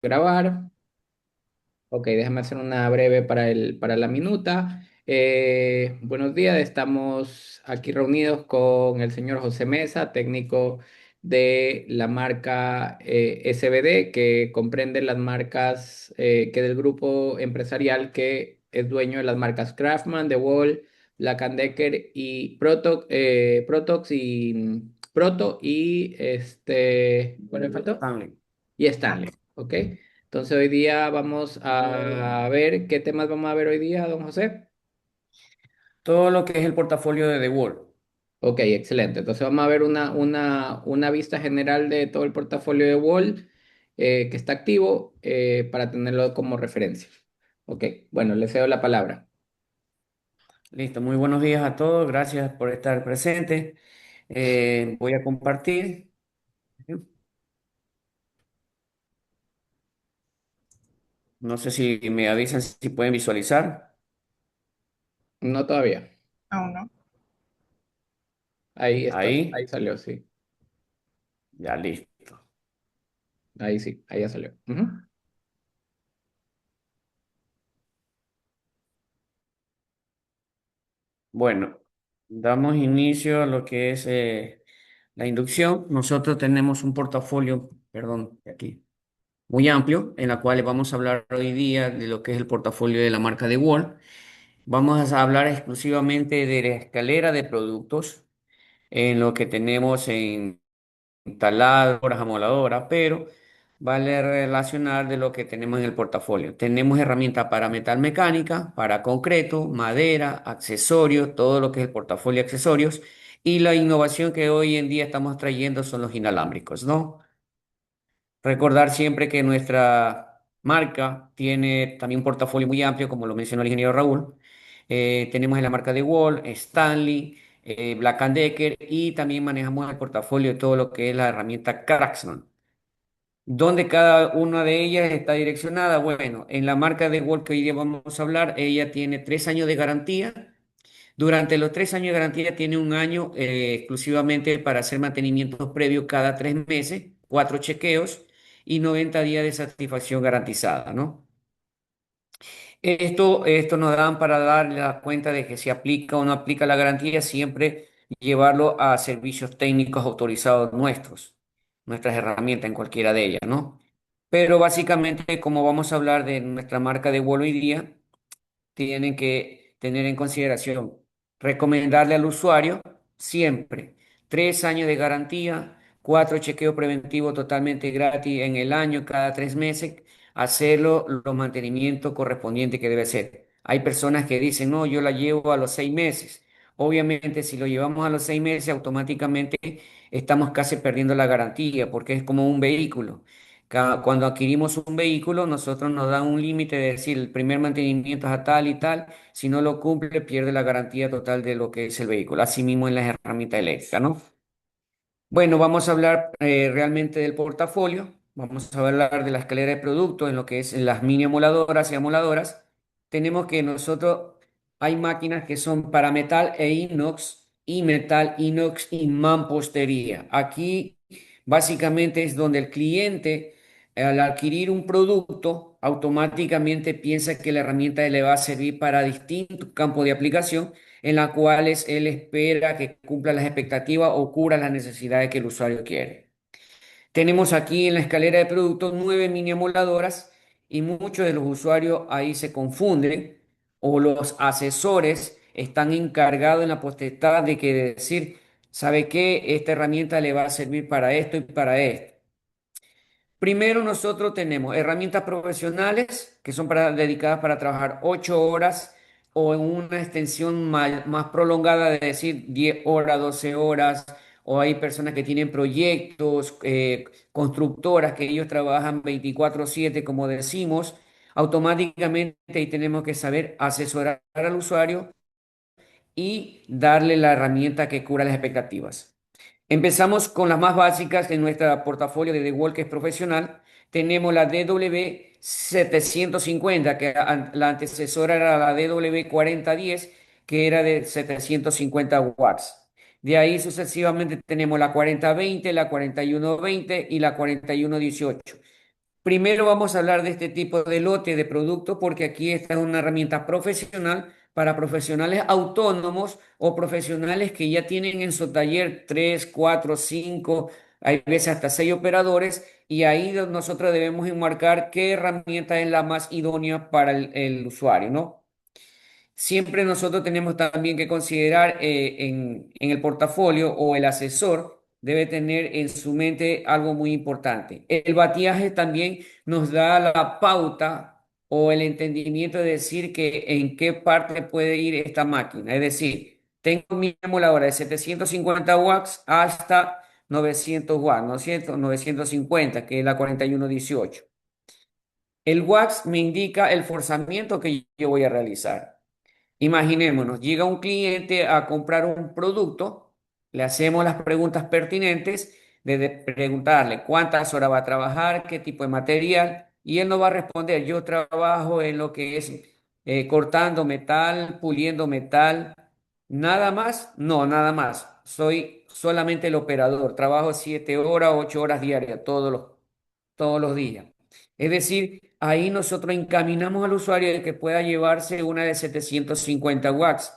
Grabar. Ok, déjame hacer una breve para la minuta. Buenos días, estamos aquí reunidos con el señor José Mesa, técnico de la marca SBD, que comprende las marcas que del grupo empresarial que es dueño de las marcas Craftsman, DeWalt, Black and Decker y Protox y Proto y ¿cuál me faltó? Stanley. Y Stanley, ¿ok? Entonces hoy día vamos a ver qué temas vamos a ver hoy día, don José. Todo lo que es el portafolio de The Wall. Ok, excelente. Entonces vamos a ver una vista general de todo el portafolio de Wall que está activo para tenerlo como referencia. Ok, bueno, le cedo la palabra. Listo, muy buenos días a todos, gracias por estar presentes. Voy a compartir. No sé si me avisan si pueden visualizar. No todavía. Aún no. Ahí está, ahí Ahí, salió, sí. ya listo. Ahí sí, ahí ya salió. Ujú. Bueno, damos inicio a lo que es la inducción. Nosotros tenemos un portafolio, perdón, aquí, muy amplio, en la cual vamos a hablar hoy día de lo que es el portafolio de la marca The Wall. Vamos a hablar exclusivamente de la escalera de productos en lo que tenemos en taladoras, amoladoras, pero vale relacionar de lo que tenemos en el portafolio. Tenemos herramientas para metal mecánica, para concreto, madera, accesorios, todo lo que es el portafolio de accesorios. Y la innovación que hoy en día estamos trayendo son los inalámbricos, ¿no? Recordar siempre que nuestra marca tiene también un portafolio muy amplio, como lo mencionó el ingeniero Raúl. Tenemos en la marca de Wall, Stanley, Black and Decker y también manejamos el portafolio de todo lo que es la herramienta Craftsman. ¿Dónde cada una de ellas está direccionada? Bueno, en la marca de Wall que hoy día vamos a hablar, ella tiene 3 años de garantía. Durante los 3 años de garantía tiene un año exclusivamente para hacer mantenimientos previos cada 3 meses, 4 chequeos y 90 días de satisfacción garantizada, ¿no? Esto nos dan para dar la cuenta de que si aplica o no aplica la garantía, siempre llevarlo a servicios técnicos autorizados nuestras herramientas en cualquiera de ellas, ¿no? Pero básicamente, como vamos a hablar de nuestra marca de vuelo hoy día, tienen que tener en consideración recomendarle al usuario siempre 3 años de garantía, 4 chequeos preventivos totalmente gratis en el año, cada 3 meses, hacerlo los mantenimientos correspondientes que debe ser. Hay personas que dicen, no, yo la llevo a los 6 meses. Obviamente, si lo llevamos a los 6 meses, automáticamente estamos casi perdiendo la garantía porque es como un vehículo. Cuando adquirimos un vehículo, nosotros nos dan un límite de decir el primer mantenimiento es a tal y tal. Si no lo cumple, pierde la garantía total de lo que es el vehículo. Asimismo en las herramientas eléctricas, ¿no? Bueno, vamos a hablar realmente del portafolio. Vamos a hablar de la escalera de productos en lo que es las mini amoladoras y amoladoras. Tenemos que nosotros, hay máquinas que son para metal e inox y metal, inox y mampostería. Aquí básicamente es donde el cliente al adquirir un producto automáticamente piensa que la herramienta le va a servir para distintos campos de aplicación en las cuales él espera que cumpla las expectativas o cubra las necesidades que el usuario quiere. Tenemos aquí en la escalera de productos 9 mini amoladoras y muchos de los usuarios ahí se confunden o los asesores están encargados en la potestad de que decir, ¿sabe qué? Esta herramienta le va a servir para esto y para esto. Primero nosotros tenemos herramientas profesionales que son dedicadas para trabajar 8 horas o en una extensión más prolongada, de decir 10 horas, 12 horas, o hay personas que tienen proyectos, constructoras que ellos trabajan 24/7, como decimos, automáticamente ahí tenemos que saber asesorar al usuario y darle la herramienta que cubra las expectativas. Empezamos con las más básicas en nuestro portafolio de DeWalt, que es profesional. Tenemos la DW 750, que la antecesora era la DW 4010, que era de 750 watts. De ahí sucesivamente tenemos la 4020, la 4120 y la 4118. Primero vamos a hablar de este tipo de lote de producto porque aquí esta es una herramienta profesional para profesionales autónomos o profesionales que ya tienen en su taller 3, 4, 5, hay veces hasta 6 operadores y ahí nosotros debemos enmarcar qué herramienta es la más idónea para el usuario, ¿no? Siempre nosotros tenemos también que considerar en el portafolio o el asesor debe tener en su mente algo muy importante. El batiaje también nos da la pauta o el entendimiento de decir que en qué parte puede ir esta máquina. Es decir, tengo mi emuladora de 750 watts hasta 900 watts, 950, que es la 4118. El watts me indica el forzamiento que yo voy a realizar. Imaginémonos, llega un cliente a comprar un producto, le hacemos las preguntas pertinentes de preguntarle cuántas horas va a trabajar, qué tipo de material, y él nos va a responder, yo trabajo en lo que es cortando metal, puliendo metal, nada más, no, nada más, soy solamente el operador, trabajo 7 horas, 8 horas diarias, todos los días. Es decir, ahí nosotros encaminamos al usuario de que pueda llevarse una de 750 watts,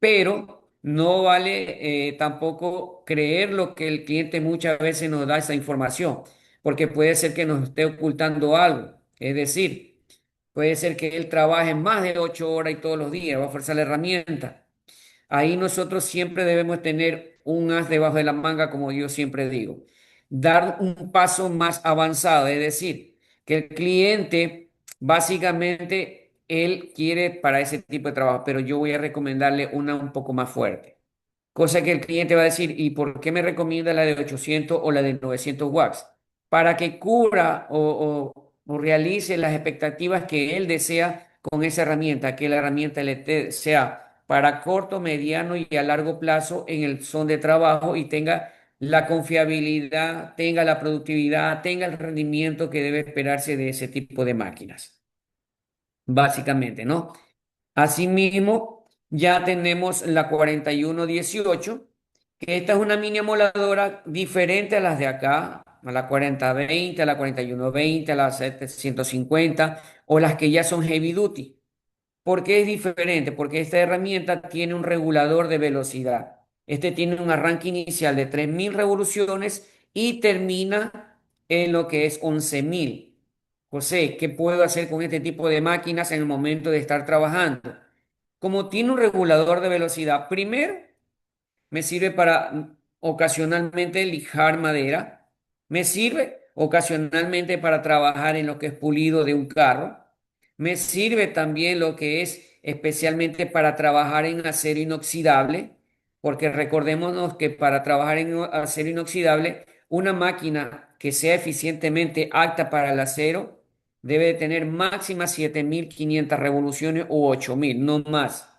pero no vale tampoco creer lo que el cliente muchas veces nos da esa información, porque puede ser que nos esté ocultando algo. Es decir, puede ser que él trabaje más de 8 horas y todos los días, va a forzar la herramienta. Ahí nosotros siempre debemos tener un as debajo de la manga, como yo siempre digo. Dar un paso más avanzado, es decir, que el cliente básicamente él quiere para ese tipo de trabajo, pero yo voy a recomendarle una un poco más fuerte. Cosa que el cliente va a decir, ¿y por qué me recomienda la de 800 o la de 900 watts? Para que cubra o realice las expectativas que él desea con esa herramienta, que la herramienta sea para corto, mediano y a largo plazo en el son de trabajo y tenga la confiabilidad, tenga la productividad, tenga el rendimiento que debe esperarse de ese tipo de máquinas, básicamente, ¿no? Asimismo, ya tenemos la 4118, que esta es una mini amoladora diferente a las de acá, a la 4020, a la 4120, a la 750 o las que ya son heavy duty. ¿Por qué es diferente? Porque esta herramienta tiene un regulador de velocidad. Este tiene un arranque inicial de 3000 revoluciones y termina en lo que es 11000. José, ¿qué puedo hacer con este tipo de máquinas en el momento de estar trabajando? Como tiene un regulador de velocidad, primero me sirve para ocasionalmente lijar madera, me sirve ocasionalmente para trabajar en lo que es pulido de un carro, me sirve también lo que es especialmente para trabajar en acero inoxidable, porque recordémonos que para trabajar en acero inoxidable, una máquina que sea eficientemente apta para el acero debe de tener máxima 7500 revoluciones o 8000, no más.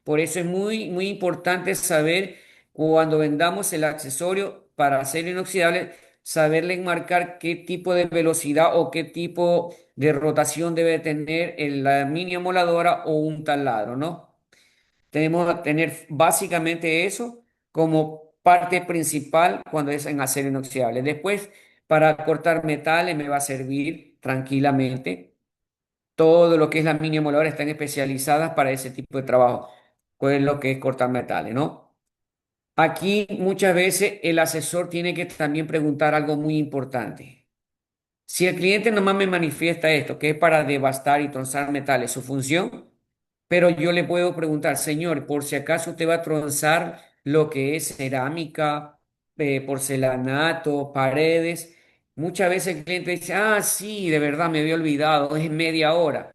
Por eso es muy, muy importante saber cuando vendamos el accesorio para acero inoxidable, saberle enmarcar qué tipo de velocidad o qué tipo de rotación debe tener en la mini amoladora o un taladro, ¿no? Tenemos que tener básicamente eso como parte principal cuando es en acero inoxidable. Después, para cortar metales me va a servir tranquilamente. Todo lo que es la mini emuladora están especializadas para ese tipo de trabajo, pues lo que es cortar metales, ¿no? Aquí muchas veces el asesor tiene que también preguntar algo muy importante. Si el cliente nomás me manifiesta esto, que es para devastar y tronzar metales, su función, pero yo le puedo preguntar, señor, por si acaso usted va a tronzar lo que es cerámica, porcelanato, paredes. Muchas veces el cliente dice, ah, sí, de verdad me había olvidado, es media hora.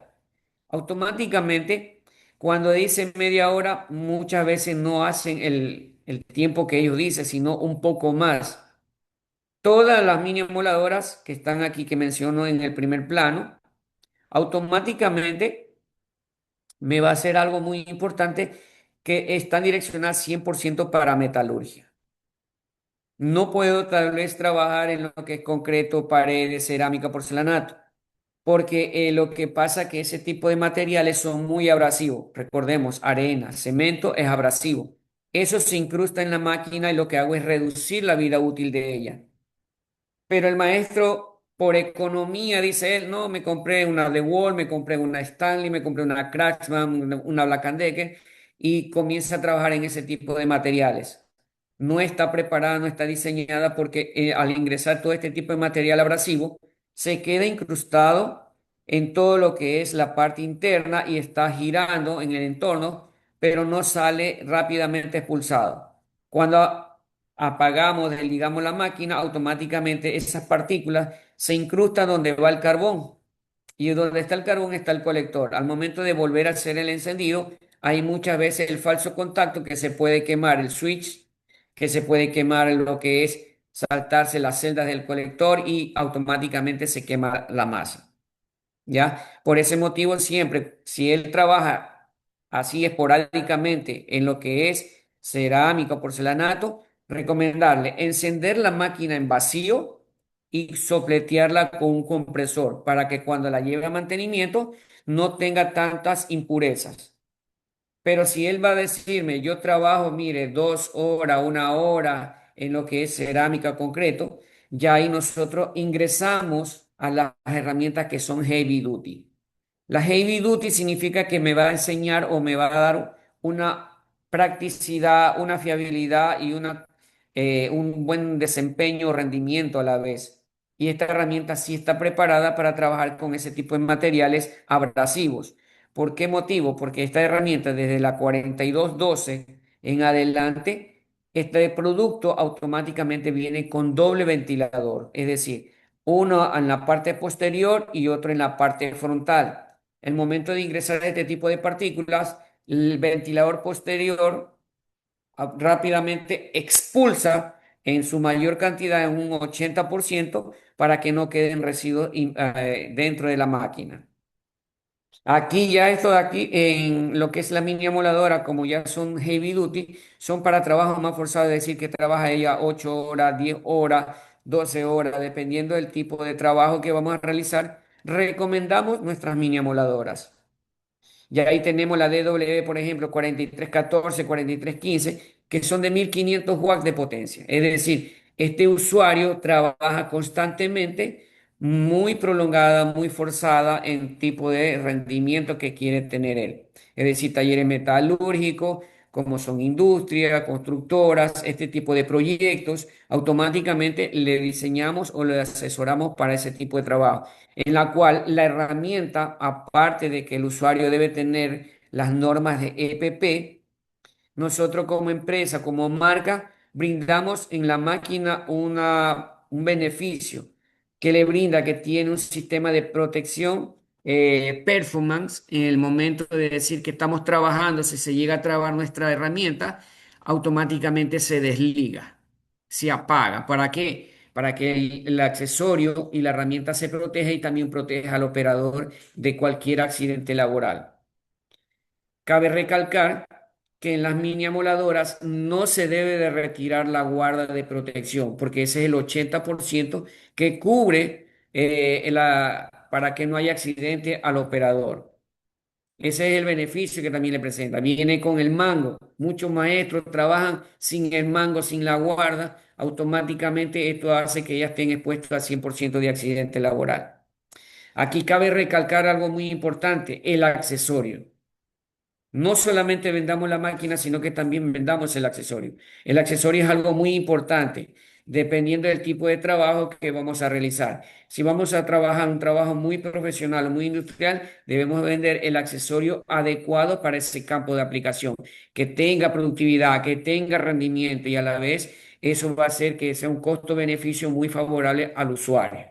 Automáticamente, cuando dicen media hora, muchas veces no hacen el tiempo que ellos dicen, sino un poco más. Todas las mini emuladoras que están aquí, que menciono en el primer plano, automáticamente me va a hacer algo muy importante que están direccionadas 100% para metalurgia. No puedo tal vez trabajar en lo que es concreto, paredes, cerámica, porcelanato porque lo que pasa es que ese tipo de materiales son muy abrasivos. Recordemos, arena, cemento es abrasivo. Eso se incrusta en la máquina y lo que hago es reducir la vida útil de ella. Pero el maestro por economía, dice él, no, me compré una DeWalt, me compré una Stanley, me compré una Craftsman, una Black and Decker, y comienza a trabajar en ese tipo de materiales. No está preparada, no está diseñada porque al ingresar todo este tipo de material abrasivo, se queda incrustado en todo lo que es la parte interna y está girando en el entorno, pero no sale rápidamente expulsado. Cuando apagamos, digamos, la máquina, automáticamente esas partículas se incrustan donde va el carbón. Y donde está el carbón está el colector. Al momento de volver a hacer el encendido, hay muchas veces el falso contacto que se puede quemar el switch, que se puede quemar lo que es saltarse las celdas del colector y automáticamente se quema la masa. ¿Ya? Por ese motivo, siempre, si él trabaja así esporádicamente en lo que es cerámica o porcelanato, recomendarle encender la máquina en vacío y sopletearla con un compresor para que cuando la lleve a mantenimiento no tenga tantas impurezas. Pero si él va a decirme, yo trabajo, mire, 2 horas, 1 hora en lo que es cerámica concreto, ya ahí nosotros ingresamos a las herramientas que son heavy duty. La heavy duty significa que me va a enseñar o me va a dar una practicidad, una fiabilidad y un buen desempeño o rendimiento a la vez. Y esta herramienta sí está preparada para trabajar con ese tipo de materiales abrasivos. ¿Por qué motivo? Porque esta herramienta desde la 4212 en adelante, este producto automáticamente viene con doble ventilador, es decir, uno en la parte posterior y otro en la parte frontal. El momento de ingresar este tipo de partículas, el ventilador posterior rápidamente expulsa en su mayor cantidad, en un 80%, para que no queden residuos dentro de la máquina. Aquí ya esto de aquí, en lo que es la mini amoladora, como ya son heavy duty, son para trabajos más forzados, es decir, que trabaja ella 8 horas, 10 horas, 12 horas, dependiendo del tipo de trabajo que vamos a realizar. Recomendamos nuestras mini amoladoras. Y ahí tenemos la DW, por ejemplo, 4314, 4315, que son de 1500 watts de potencia. Es decir, este usuario trabaja constantemente, muy prolongada, muy forzada en tipo de rendimiento que quiere tener él. Es decir, talleres metalúrgicos, como son industrias, constructoras, este tipo de proyectos, automáticamente le diseñamos o le asesoramos para ese tipo de trabajo en la cual la herramienta, aparte de que el usuario debe tener las normas de EPP, nosotros como empresa, como marca, brindamos en la máquina un beneficio que le brinda, que tiene un sistema de protección, performance, en el momento de decir que estamos trabajando, si se llega a trabar nuestra herramienta, automáticamente se desliga, se apaga. ¿Para qué? Para que el accesorio y la herramienta se proteja y también proteja al operador de cualquier accidente laboral. Cabe recalcar que en las mini amoladoras no se debe de retirar la guarda de protección, porque ese es el 80% que cubre para que no haya accidente al operador. Ese es el beneficio que también le presenta. Viene con el mango. Muchos maestros trabajan sin el mango, sin la guarda. Automáticamente esto hace que ya estén expuestos al 100% de accidente laboral. Aquí cabe recalcar algo muy importante, el accesorio. No solamente vendamos la máquina, sino que también vendamos el accesorio. El accesorio es algo muy importante, dependiendo del tipo de trabajo que vamos a realizar. Si vamos a trabajar un trabajo muy profesional o muy industrial, debemos vender el accesorio adecuado para ese campo de aplicación, que tenga productividad, que tenga rendimiento y a la vez eso va a hacer que sea un costo-beneficio muy favorable al usuario.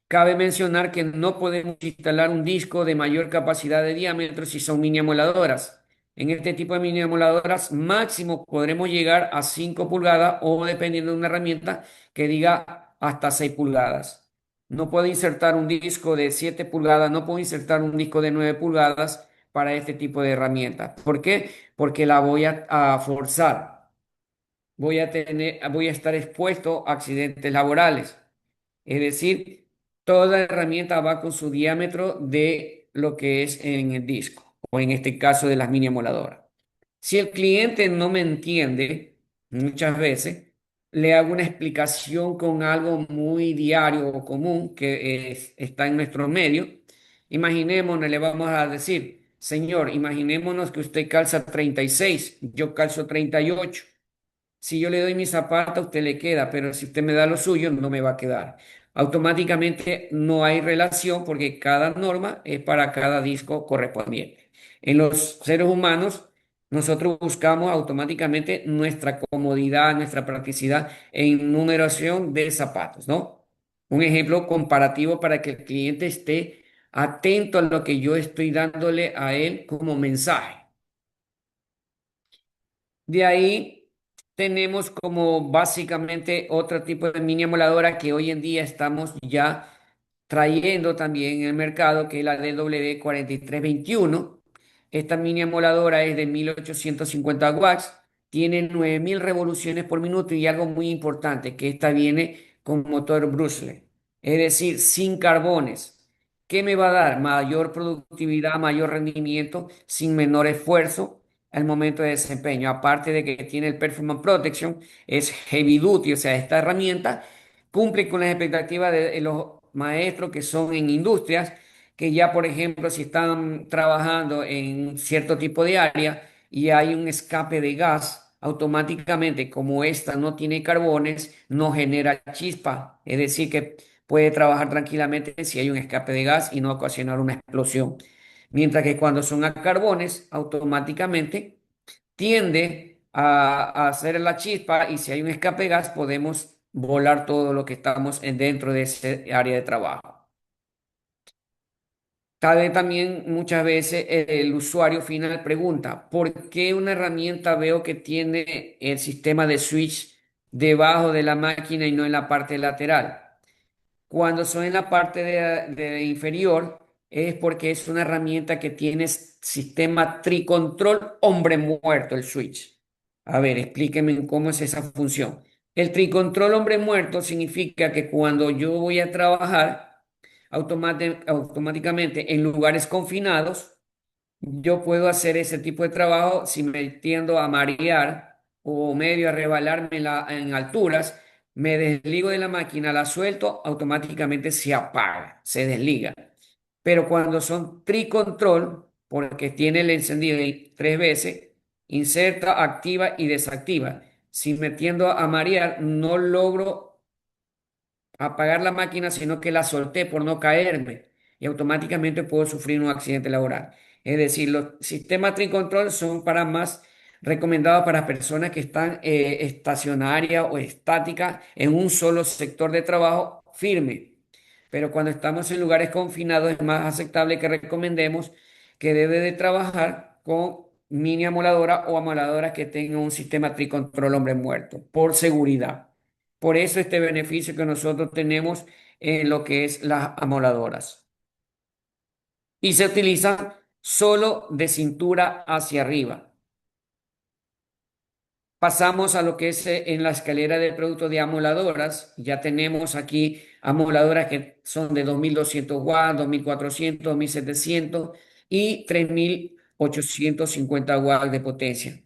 Cabe mencionar que no podemos instalar un disco de mayor capacidad de diámetro si son mini amoladoras. En este tipo de mini amoladoras máximo podremos llegar a 5 pulgadas o dependiendo de una herramienta que diga hasta 6 pulgadas. No puedo insertar un disco de 7 pulgadas, no puedo insertar un disco de 9 pulgadas para este tipo de herramientas. ¿Por qué? Porque la voy a forzar. Voy a estar expuesto a accidentes laborales. Es decir, toda herramienta va con su diámetro de lo que es en el disco, o en este caso de las mini amoladoras. Si el cliente no me entiende, muchas veces, le hago una explicación con algo muy diario o común que está en nuestro medio. Imaginémonos, le vamos a decir, señor, imaginémonos que usted calza 36, yo calzo 38. Si yo le doy mi zapato, a usted le queda, pero si usted me da lo suyo, no me va a quedar. Automáticamente no hay relación porque cada norma es para cada disco correspondiente. En los seres humanos, nosotros buscamos automáticamente nuestra comodidad, nuestra practicidad en numeración de zapatos, ¿no? Un ejemplo comparativo para que el cliente esté atento a lo que yo estoy dándole a él como mensaje. De ahí tenemos como básicamente otro tipo de mini emuladora que hoy en día estamos ya trayendo también en el mercado, que es la DW4321. Esta mini emuladora es de 1850 watts, tiene 9000 revoluciones por minuto y algo muy importante, que esta viene con motor Brushley, es decir, sin carbones. ¿Qué me va a dar? Mayor productividad, mayor rendimiento, sin menor esfuerzo al momento de desempeño. Aparte de que tiene el Performance Protection, es heavy duty, o sea, esta herramienta cumple con las expectativas de los maestros que son en industrias, que ya, por ejemplo, si están trabajando en cierto tipo de área y hay un escape de gas, automáticamente, como esta no tiene carbones, no genera chispa, es decir, que puede trabajar tranquilamente si hay un escape de gas y no ocasionar una explosión. Mientras que cuando son a carbones, automáticamente tiende a hacer la chispa y si hay un escape de gas podemos volar todo lo que estamos dentro de ese área de trabajo. Tal vez también muchas veces el usuario final pregunta, ¿por qué una herramienta veo que tiene el sistema de switch debajo de la máquina y no en la parte lateral? Cuando son en la parte de inferior es porque es una herramienta que tiene sistema tricontrol hombre muerto, el switch. A ver, explíqueme cómo es esa función. El tricontrol hombre muerto significa que cuando yo voy a trabajar automáticamente en lugares confinados, yo puedo hacer ese tipo de trabajo si me tiendo a marear o medio a rebalarme en alturas, me desligo de la máquina, la suelto, automáticamente se apaga, se desliga. Pero cuando son tricontrol, porque tiene el encendido ahí 3 veces, inserta, activa y desactiva. Si me tiendo a marear, no logro apagar la máquina, sino que la solté por no caerme y automáticamente puedo sufrir un accidente laboral. Es decir, los sistemas Tree Control son para más recomendados para personas que están estacionarias o estáticas en un solo sector de trabajo firme. Pero cuando estamos en lugares confinados es más aceptable que recomendemos que debe de trabajar con mini amoladora o amoladoras que tengan un sistema Tree Control hombre muerto, por seguridad. Por eso este beneficio que nosotros tenemos en lo que es las amoladoras. Y se utilizan solo de cintura hacia arriba. Pasamos a lo que es en la escalera de productos de amoladoras. Ya tenemos aquí amoladoras que son de 2200 watts, 2400, 2700 y 3850 watts de potencia.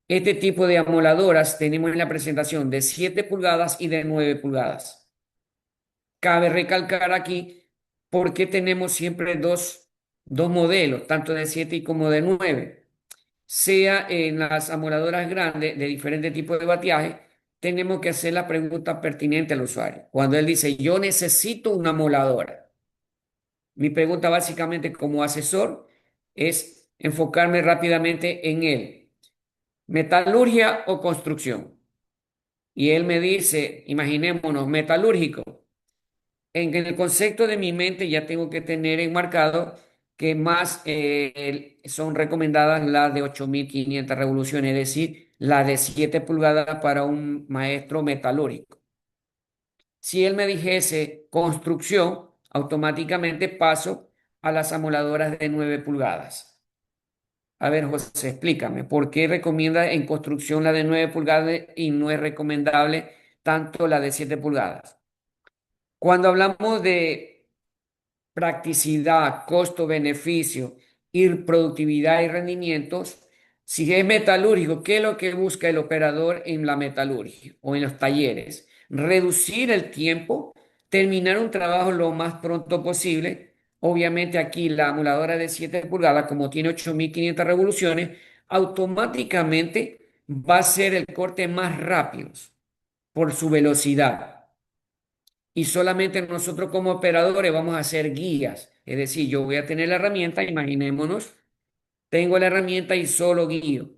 Este tipo de amoladoras tenemos en la presentación de 7 pulgadas y de 9 pulgadas. Cabe recalcar aquí por qué tenemos siempre dos modelos, tanto de 7 y como de 9. Sea en las amoladoras grandes de diferentes tipos de bateaje, tenemos que hacer la pregunta pertinente al usuario. Cuando él dice, yo necesito una amoladora, mi pregunta básicamente como asesor es enfocarme rápidamente en él. ¿Metalurgia o construcción? Y él me dice, imaginémonos, metalúrgico. En el concepto de mi mente ya tengo que tener enmarcado que más son recomendadas las de 8500 revoluciones, es decir, las de 7 pulgadas para un maestro metalúrgico. Si él me dijese construcción, automáticamente paso a las amoladoras de 9 pulgadas. A ver, José, explícame, ¿por qué recomienda en construcción la de 9 pulgadas y no es recomendable tanto la de 7 pulgadas? Cuando hablamos de practicidad, costo-beneficio y productividad y rendimientos, Si es metalúrgico, ¿qué es lo que busca el operador en la metalurgia o en los talleres? Reducir el tiempo, terminar un trabajo lo más pronto posible. Obviamente aquí la amuladora de 7 pulgadas, como tiene 8.500 revoluciones, automáticamente va a ser el corte más rápido por su velocidad. Y solamente nosotros como operadores vamos a ser guías. Es decir, yo voy a tener la herramienta, imaginémonos, tengo la herramienta y solo guío.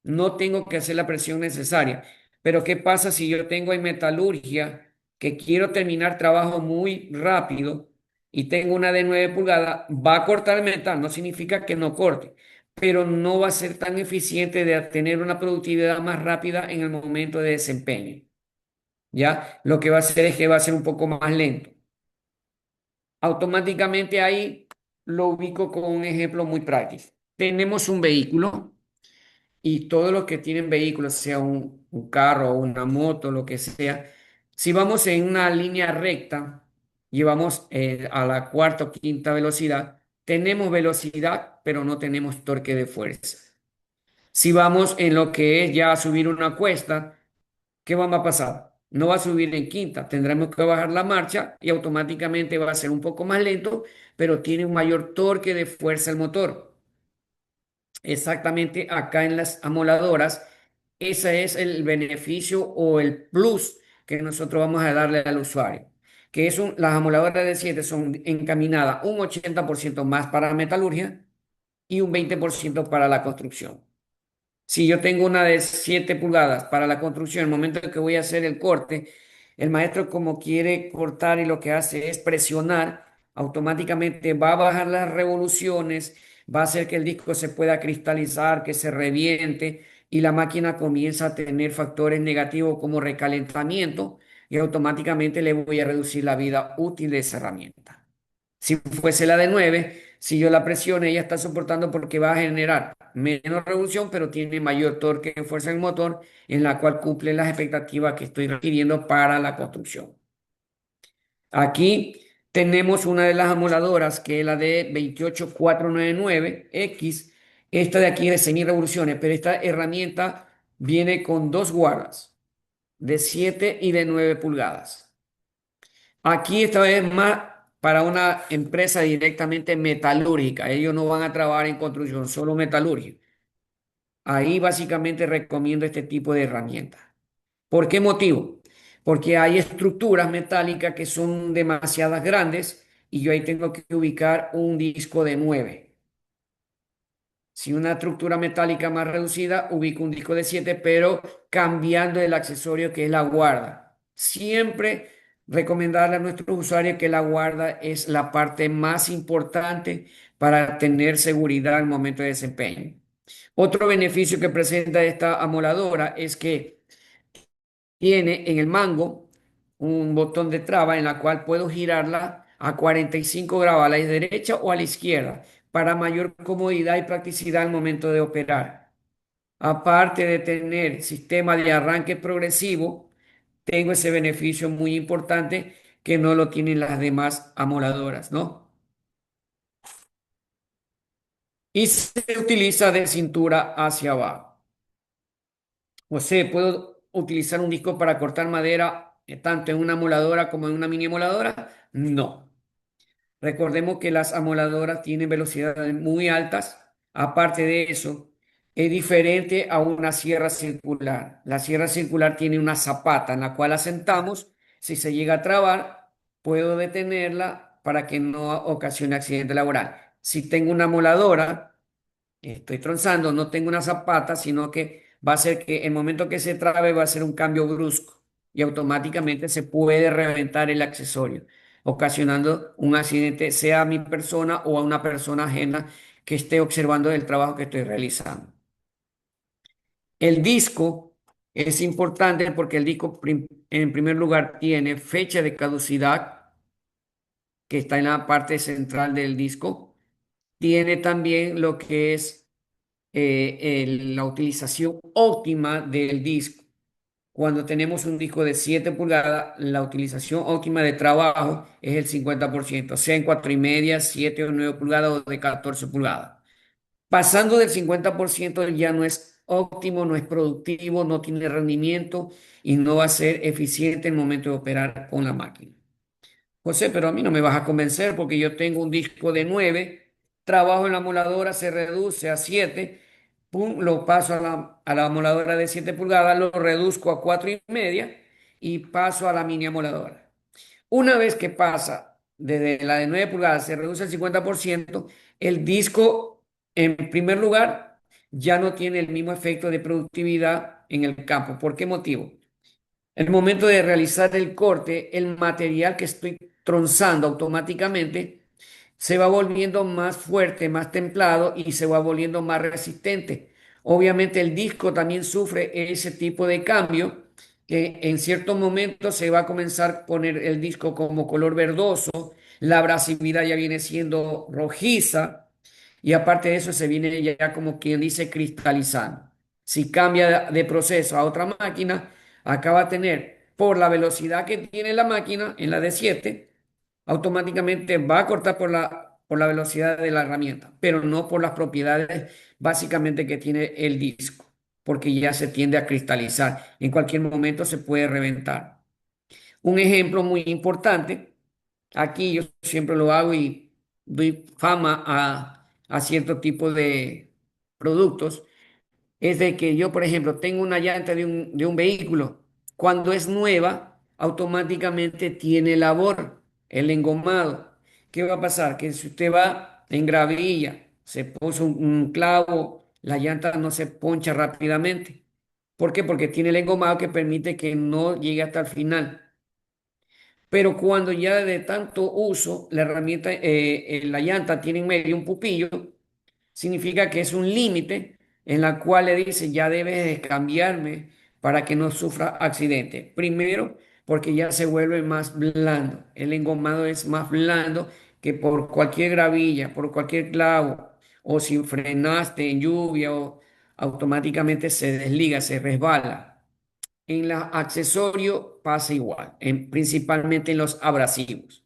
No tengo que hacer la presión necesaria. Pero ¿qué pasa si yo tengo en metalurgia que quiero terminar trabajo muy rápido y tengo una de 9 pulgadas? Va a cortar el metal, no significa que no corte, pero no va a ser tan eficiente de tener una productividad más rápida en el momento de desempeño. ¿Ya? Lo que va a hacer es que va a ser un poco más lento. Automáticamente ahí lo ubico con un ejemplo muy práctico. Tenemos un vehículo y todos los que tienen vehículos, sea un carro o una moto, lo que sea, si vamos en una línea recta y vamos a la cuarta o quinta velocidad, tenemos velocidad, pero no tenemos torque de fuerza. Si vamos en lo que es ya subir una cuesta, ¿qué va a pasar? No va a subir en quinta, tendremos que bajar la marcha y automáticamente va a ser un poco más lento, pero tiene un mayor torque de fuerza el motor. Exactamente acá en las amoladoras, ese es el beneficio o el plus que nosotros vamos a darle al usuario, que es las amoladoras de 7 son encaminadas un 80% más para la metalurgia y un 20% para la construcción. Si yo tengo una de 7 pulgadas para la construcción, el momento en que voy a hacer el corte, el maestro como quiere cortar y lo que hace es presionar, automáticamente va a bajar las revoluciones, va a hacer que el disco se pueda cristalizar, que se reviente y la máquina comienza a tener factores negativos como recalentamiento y automáticamente le voy a reducir la vida útil de esa herramienta. Si fuese la de 9, si yo la presiono, ella está soportando porque va a generar menos revolución, pero tiene mayor torque en fuerza del motor, en la cual cumple las expectativas que estoy requiriendo para la construcción. Aquí tenemos una de las amoladoras, que es la de 28499X. Esta de aquí es de 6.000 revoluciones, pero esta herramienta viene con dos guardas de 7 y de 9 pulgadas. Aquí esta vez más para una empresa directamente metalúrgica. Ellos no van a trabajar en construcción, solo metalurgia. Ahí básicamente recomiendo este tipo de herramientas. ¿Por qué motivo? Porque hay estructuras metálicas que son demasiadas grandes y yo ahí tengo que ubicar un disco de 9. Si una estructura metálica más reducida, ubico un disco de 7, pero cambiando el accesorio que es la guarda. Siempre recomendarle a nuestros usuarios que la guarda es la parte más importante para tener seguridad al momento de desempeño. Otro beneficio que presenta esta amoladora es que tiene en el mango un botón de traba en la cual puedo girarla a 45 grados a la derecha o a la izquierda para mayor comodidad y practicidad al momento de operar. Aparte de tener sistema de arranque progresivo, tengo ese beneficio muy importante que no lo tienen las demás amoladoras, ¿no? Y se utiliza de cintura hacia abajo. O sea, puedo utilizar un disco para cortar madera tanto en una amoladora como en una mini amoladora. No. Recordemos que las amoladoras tienen velocidades muy altas. Aparte de eso, es diferente a una sierra circular. La sierra circular tiene una zapata en la cual asentamos. Si se llega a trabar, puedo detenerla para que no ocasione accidente laboral. Si tengo una amoladora, estoy tronzando, no tengo una zapata, sino que va a ser que el momento que se trabe va a ser un cambio brusco y automáticamente se puede reventar el accesorio, ocasionando un accidente, sea a mi persona o a una persona ajena que esté observando el trabajo que estoy realizando. El disco es importante porque el disco, en primer lugar, tiene fecha de caducidad que está en la parte central del disco. Tiene también lo que es la utilización óptima del disco. Cuando tenemos un disco de 7 pulgadas, la utilización óptima de trabajo es el 50%, sea en 4,5, 7 o 9 pulgadas o de 14 pulgadas. Pasando del 50% ya no es óptimo, no es productivo, no tiene rendimiento y no va a ser eficiente en el momento de operar con la máquina. José, pero a mí no me vas a convencer porque yo tengo un disco de 9, trabajo en la moladora, se reduce a 7, pum, lo paso a la moladora de 7 pulgadas, lo reduzco a 4,5 y paso a la mini amoladora. Una vez que pasa desde la de 9 pulgadas, se reduce el 50%, el disco, en primer lugar, ya no tiene el mismo efecto de productividad en el campo. ¿Por qué motivo? El momento de realizar el corte, el material que estoy tronzando automáticamente se va volviendo más fuerte, más templado y se va volviendo más resistente. Obviamente el disco también sufre ese tipo de cambio, que en ciertos momentos se va a comenzar a poner el disco como color verdoso, la abrasividad ya viene siendo rojiza y aparte de eso se viene ya como quien dice cristalizando. Si cambia de proceso a otra máquina, acaba de tener por la velocidad que tiene la máquina en la D7, automáticamente va a cortar por la velocidad de la herramienta, pero no por las propiedades básicamente que tiene el disco, porque ya se tiende a cristalizar. En cualquier momento se puede reventar. Un ejemplo muy importante, aquí yo siempre lo hago y doy fama a cierto tipo de productos es de que yo, por ejemplo, tengo una llanta de un vehículo. Cuando es nueva, automáticamente tiene labor, el engomado. ¿Qué va a pasar? Que si usted va en gravilla, se puso un clavo, la llanta no se poncha rápidamente. ¿Por qué? Porque tiene el engomado que permite que no llegue hasta el final. Pero cuando ya de tanto uso, la herramienta, la llanta tiene en medio un pupillo, significa que es un límite en la cual le dice ya debes de cambiarme para que no sufra accidente. Primero, porque ya se vuelve más blando. El engomado es más blando que por cualquier gravilla, por cualquier clavo, o si frenaste en lluvia, o automáticamente se desliga, se resbala. En los accesorios pasa igual, principalmente en los abrasivos.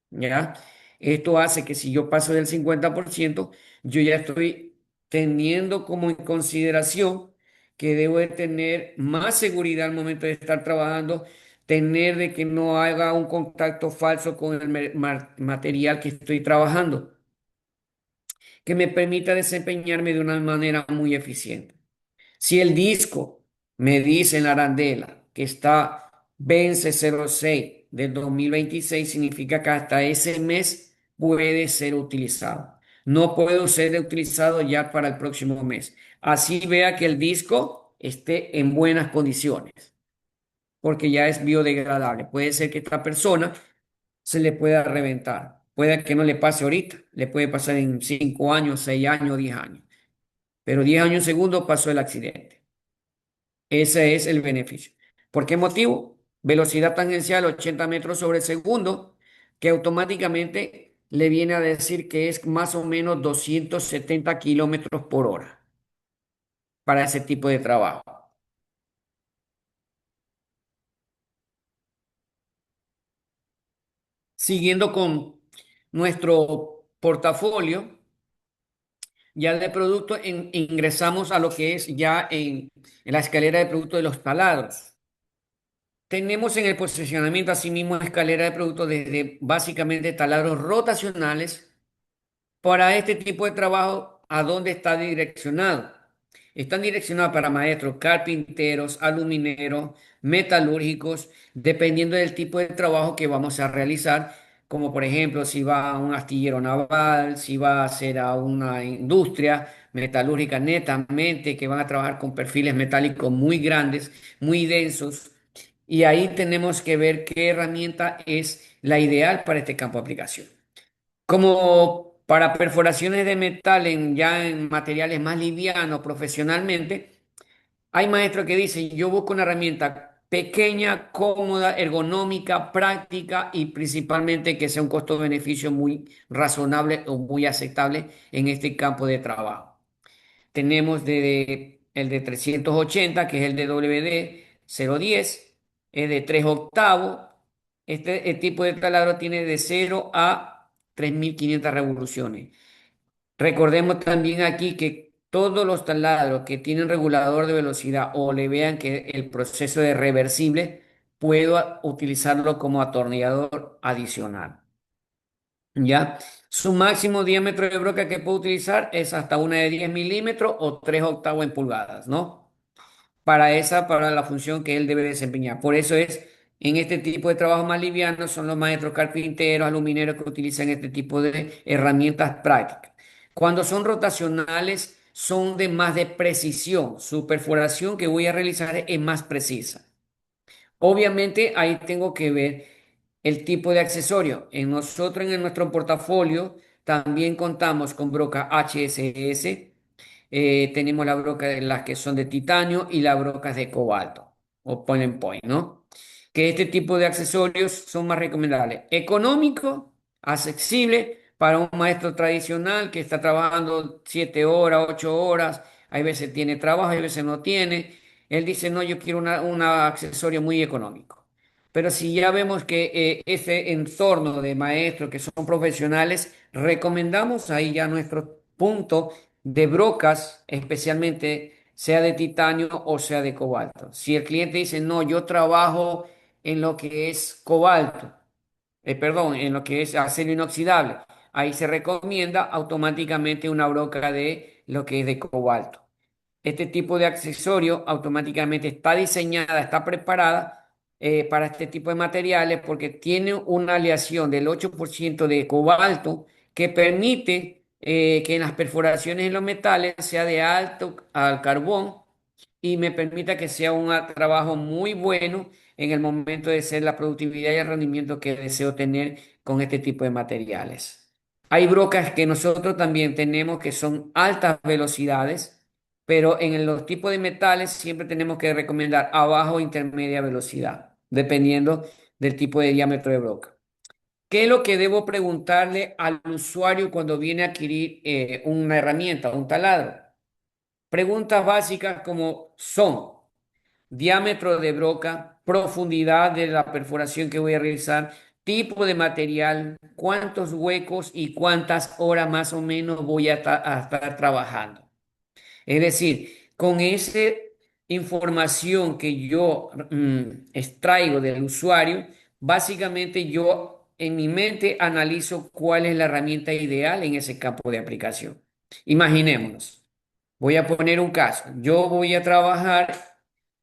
¿Ya? Esto hace que si yo paso del 50% yo ya estoy teniendo como en consideración que debo de tener más seguridad al momento de estar trabajando, tener de que no haga un contacto falso con el material que estoy trabajando, que me permita desempeñarme de una manera muy eficiente. Si el disco me dice en la arandela que está vence 06 del 2026, significa que hasta ese mes puede ser utilizado. No puede ser utilizado ya para el próximo mes. Así vea que el disco esté en buenas condiciones, porque ya es biodegradable. Puede ser que esta persona se le pueda reventar. Puede que no le pase ahorita, le puede pasar en 5 años, 6 años, 10 años. Pero 10 años segundo pasó el accidente. Ese es el beneficio. ¿Por qué motivo? Velocidad tangencial 80 metros sobre segundo, que automáticamente le viene a decir que es más o menos 270 kilómetros por hora para ese tipo de trabajo. Siguiendo con nuestro portafolio, ya de productos, ingresamos a lo que es ya en la escalera de productos de los taladros. Tenemos en el posicionamiento asimismo escalera de productos desde básicamente taladros rotacionales. Para este tipo de trabajo, ¿a dónde está direccionado? Están direccionados para maestros, carpinteros, alumineros, metalúrgicos, dependiendo del tipo de trabajo que vamos a realizar, como por ejemplo si va a un astillero naval, si va a ser a una industria metalúrgica netamente, que van a trabajar con perfiles metálicos muy grandes, muy densos, y ahí tenemos que ver qué herramienta es la ideal para este campo de aplicación. Como para perforaciones de metal ya en materiales más livianos profesionalmente, hay maestros que dicen, yo busco una herramienta pequeña, cómoda, ergonómica, práctica y principalmente que sea un costo-beneficio muy razonable o muy aceptable en este campo de trabajo. Tenemos el de 380 que es el de WD 10, es de 3 octavos. Este el tipo de taladro tiene de 0 a 3.500 revoluciones. Recordemos también aquí que todos los taladros que tienen regulador de velocidad o le vean que el proceso es reversible, puedo utilizarlo como atornillador adicional. ¿Ya? Su máximo diámetro de broca que puedo utilizar es hasta una de 10 milímetros o 3 octavos en pulgadas, ¿no? Para la función que él debe desempeñar. Por eso es, en este tipo de trabajo más livianos, son los maestros carpinteros, alumineros que utilizan este tipo de herramientas prácticas. Cuando son rotacionales, son de más de precisión. Su perforación que voy a realizar es más precisa. Obviamente, ahí tengo que ver el tipo de accesorio. En nuestro portafolio, también contamos con broca HSS, tenemos la broca de las que son de titanio y las brocas de cobalto o point and point, ¿no? Que este tipo de accesorios son más recomendables. Económico, accesible para un maestro tradicional que está trabajando 7 horas, 8 horas, hay veces tiene trabajo, hay veces no tiene. Él dice, no, yo quiero un accesorio muy económico. Pero si ya vemos que ese entorno de maestros que son profesionales, recomendamos ahí ya nuestro punto de brocas, especialmente sea de titanio o sea de cobalto. Si el cliente dice, no, yo trabajo en lo que es cobalto, perdón, en lo que es acero inoxidable, ahí se recomienda automáticamente una broca de lo que es de cobalto. Este tipo de accesorio automáticamente está diseñada, está preparada para este tipo de materiales porque tiene una aleación del 8% de cobalto que permite que en las perforaciones en los metales sea de alto al carbón y me permita que sea un trabajo muy bueno en el momento de ser la productividad y el rendimiento que deseo tener con este tipo de materiales. Hay brocas que nosotros también tenemos que son altas velocidades, pero en los tipos de metales siempre tenemos que recomendar a baja o intermedia velocidad, dependiendo del tipo de diámetro de broca. ¿Qué es lo que debo preguntarle al usuario cuando viene a adquirir una herramienta, un taladro? Preguntas básicas como son diámetro de broca, profundidad de la perforación que voy a realizar, tipo de material, cuántos huecos y cuántas horas más o menos voy a estar trabajando. Es decir, con esa información que yo extraigo del usuario, básicamente yo en mi mente analizo cuál es la herramienta ideal en ese campo de aplicación. Imaginémonos. Voy a poner un caso. Yo voy a trabajar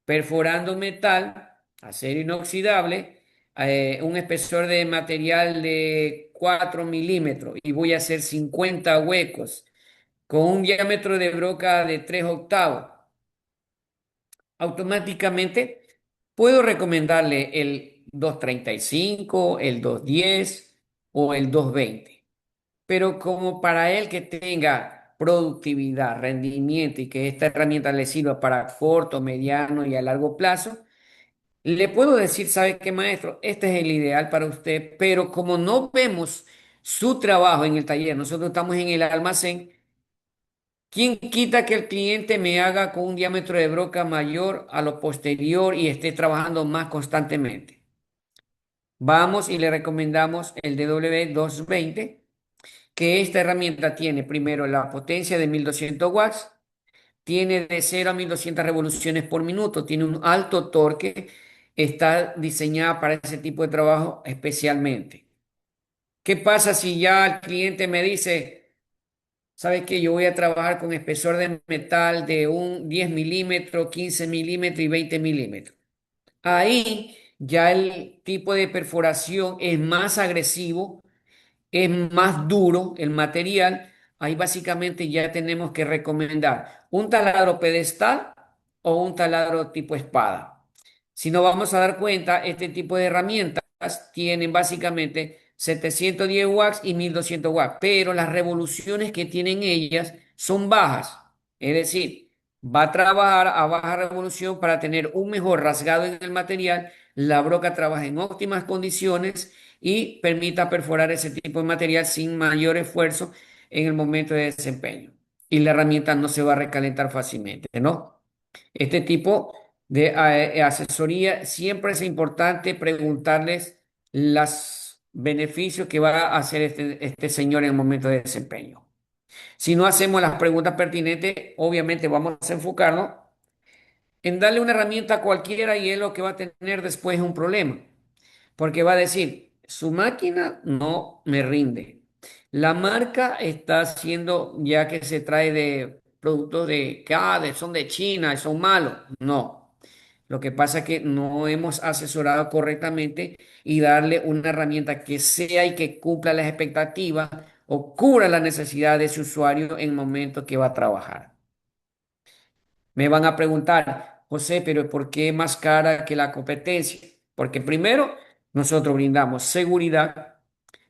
perforando metal, acero inoxidable, un espesor de material de 4 milímetros y voy a hacer 50 huecos con un diámetro de broca de 3 octavos. Automáticamente puedo recomendarle el 235, el 210 o el 220. Pero como para él que tenga productividad, rendimiento y que esta herramienta le sirva para corto, mediano y a largo plazo, le puedo decir, ¿sabe qué, maestro? Este es el ideal para usted, pero como no vemos su trabajo en el taller, nosotros estamos en el almacén, ¿quién quita que el cliente me haga con un diámetro de broca mayor a lo posterior y esté trabajando más constantemente? Vamos y le recomendamos el DW220, que esta herramienta tiene primero la potencia de 1200 watts, tiene de 0 a 1200 revoluciones por minuto, tiene un alto torque, está diseñada para ese tipo de trabajo especialmente. ¿Qué pasa si ya el cliente me dice, sabes que yo voy a trabajar con espesor de metal de un 10 milímetros, 15 milímetros y 20 milímetros? Ahí ya el tipo de perforación es más agresivo, es más duro el material. Ahí básicamente ya tenemos que recomendar un taladro pedestal o un taladro tipo espada. Si nos vamos a dar cuenta, este tipo de herramientas tienen básicamente 710 watts y 1200 watts, pero las revoluciones que tienen ellas son bajas. Es decir, va a trabajar a baja revolución para tener un mejor rasgado en el material. La broca trabaja en óptimas condiciones y permita perforar ese tipo de material sin mayor esfuerzo en el momento de desempeño. Y la herramienta no se va a recalentar fácilmente, ¿no? Este tipo de asesoría siempre es importante preguntarles los beneficios que va a hacer este señor en el momento de desempeño. Si no hacemos las preguntas pertinentes, obviamente vamos a enfocarnos en darle una herramienta a cualquiera y él lo que va a tener después es un problema, porque va a decir, su máquina no me rinde. La marca está haciendo, ya que se trae de productos son de China y son malos. No. Lo que pasa es que no hemos asesorado correctamente y darle una herramienta que sea y que cumpla las expectativas o cubra la necesidad de su usuario en el momento que va a trabajar. Me van a preguntar, José, pero ¿por qué más cara que la competencia? Porque primero, nosotros brindamos seguridad,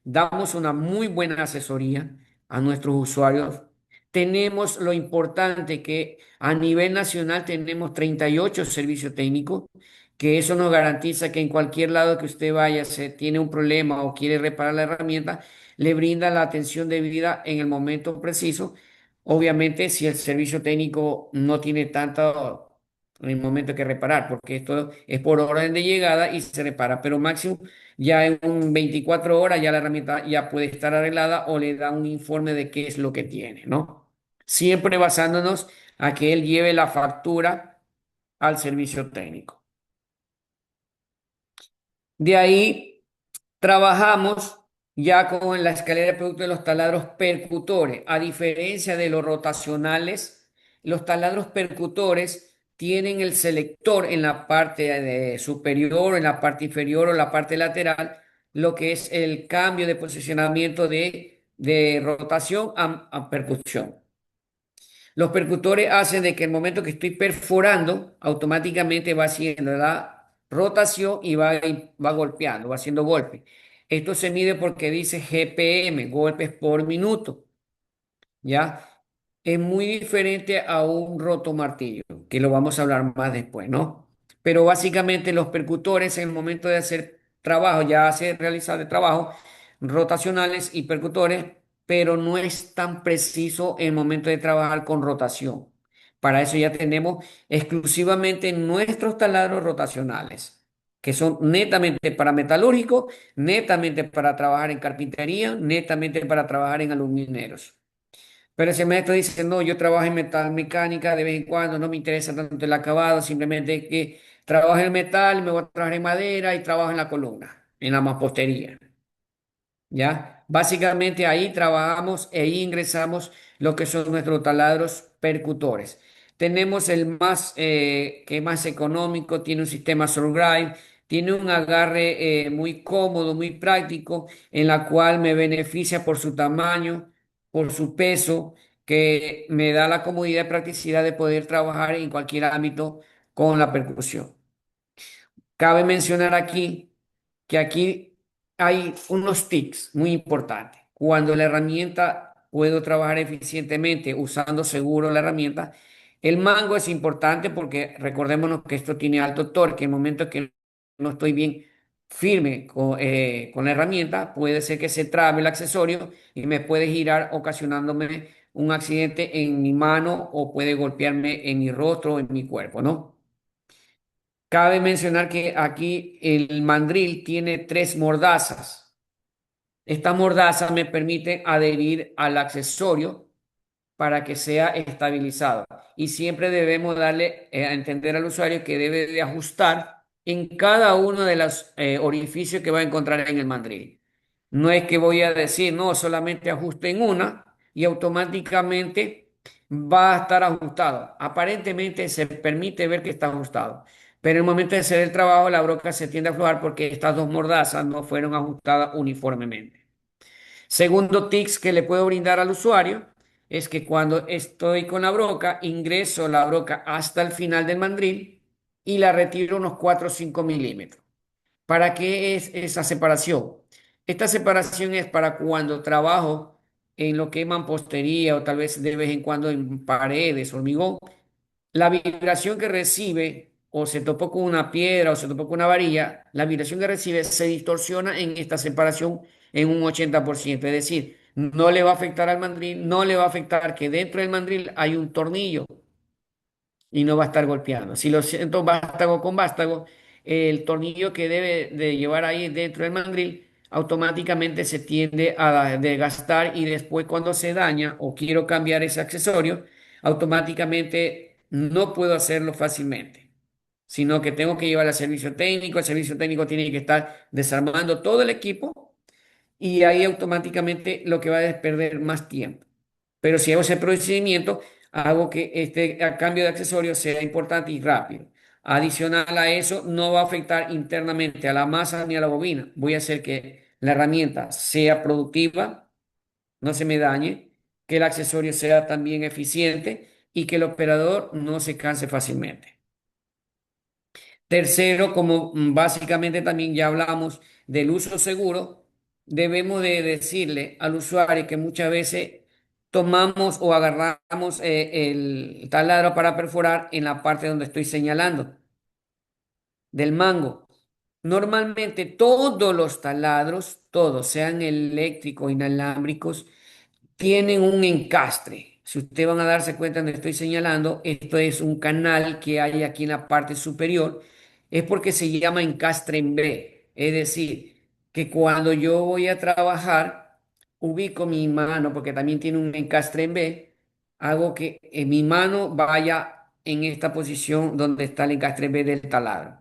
damos una muy buena asesoría a nuestros usuarios. Tenemos lo importante que a nivel nacional tenemos 38 servicios técnicos, que eso nos garantiza que en cualquier lado que usted vaya, se tiene un problema o quiere reparar la herramienta, le brinda la atención debida en el momento preciso. Obviamente, si el servicio técnico no tiene tanto en el momento que reparar, porque esto es por orden de llegada y se repara, pero máximo ya en un 24 horas ya la herramienta ya puede estar arreglada o le da un informe de qué es lo que tiene, ¿no? Siempre basándonos a que él lleve la factura al servicio técnico. De ahí trabajamos ya con la escalera de producto de los taladros percutores. A diferencia de los rotacionales, los taladros percutores tienen el selector en la parte superior, en la parte inferior o la parte lateral, lo que es el cambio de posicionamiento de rotación a percusión. Los percutores hacen de que el momento que estoy perforando, automáticamente va haciendo la rotación y va golpeando, va haciendo golpes. Esto se mide porque dice GPM, golpes por minuto, ¿ya? Es muy diferente a un rotomartillo, que lo vamos a hablar más después, ¿no? Pero básicamente los percutores en el momento de hacer trabajo, ya hace realizar de trabajo, rotacionales y percutores, pero no es tan preciso en el momento de trabajar con rotación. Para eso ya tenemos exclusivamente nuestros taladros rotacionales, que son netamente para metalúrgico, netamente para trabajar en carpintería, netamente para trabajar en alumineros. Pero ese maestro dice, no, yo trabajo en metal mecánica de vez en cuando, no me interesa tanto el acabado, simplemente que trabajo en metal, me voy a trabajar en madera y trabajo en la columna, en la mampostería. ¿Ya? Básicamente ahí trabajamos e ahí ingresamos lo que son nuestros taladros percutores. Tenemos el más, que es más económico, tiene un sistema SurGrind, tiene un agarre muy cómodo, muy práctico, en la cual me beneficia por su tamaño, por su peso, que me da la comodidad y practicidad de poder trabajar en cualquier ámbito con la percusión. Cabe mencionar aquí que aquí hay unos tics muy importantes. Cuando la herramienta puedo trabajar eficientemente usando seguro la herramienta, el mango es importante porque recordémonos que esto tiene alto torque. En el momento que no estoy bien firme con la herramienta, puede ser que se trabe el accesorio y me puede girar ocasionándome un accidente en mi mano o puede golpearme en mi rostro o en mi cuerpo, ¿no? Cabe mencionar que aquí el mandril tiene tres mordazas. Esta mordaza me permite adherir al accesorio para que sea estabilizado. Y siempre debemos darle a entender al usuario que debe de ajustar en cada uno de los orificios que va a encontrar en el mandril. No es que voy a decir, no, solamente ajuste en una y automáticamente va a estar ajustado. Aparentemente se permite ver que está ajustado. Pero en el momento de hacer el trabajo, la broca se tiende a aflojar porque estas dos mordazas no fueron ajustadas uniformemente. Segundo tips que le puedo brindar al usuario es que cuando estoy con la broca, ingreso la broca hasta el final del mandril y la retiro unos 4 o 5 milímetros. ¿Para qué es esa separación? Esta separación es para cuando trabajo en lo que es mampostería o tal vez de vez en cuando en paredes, hormigón, la vibración que recibe o se topó con una piedra o se topó con una varilla, la vibración que recibe se distorsiona en esta separación en un 80%. Es decir, no le va a afectar al mandril, no le va a afectar que dentro del mandril hay un tornillo y no va a estar golpeando. Si lo siento vástago con vástago, el tornillo que debe de llevar ahí dentro del mandril automáticamente se tiende a desgastar y después cuando se daña o quiero cambiar ese accesorio, automáticamente no puedo hacerlo fácilmente, sino que tengo que llevar al servicio técnico, el servicio técnico tiene que estar desarmando todo el equipo y ahí automáticamente lo que va a es perder más tiempo. Pero si hago ese procedimiento, hago que este cambio de accesorio sea importante y rápido. Adicional a eso, no va a afectar internamente a la masa ni a la bobina. Voy a hacer que la herramienta sea productiva, no se me dañe, que el accesorio sea también eficiente y que el operador no se canse fácilmente. Tercero, como básicamente también ya hablamos del uso seguro, debemos de decirle al usuario que muchas veces tomamos o agarramos el taladro para perforar en la parte donde estoy señalando, del mango. Normalmente todos los taladros, todos, sean eléctricos, inalámbricos, tienen un encastre. Si ustedes van a darse cuenta donde estoy señalando, esto es un canal que hay aquí en la parte superior, es porque se llama encastre en B. Es decir, que cuando yo voy a trabajar, ubico mi mano, porque también tiene un encastre en B, hago que mi mano vaya en esta posición donde está el encastre en B del taladro.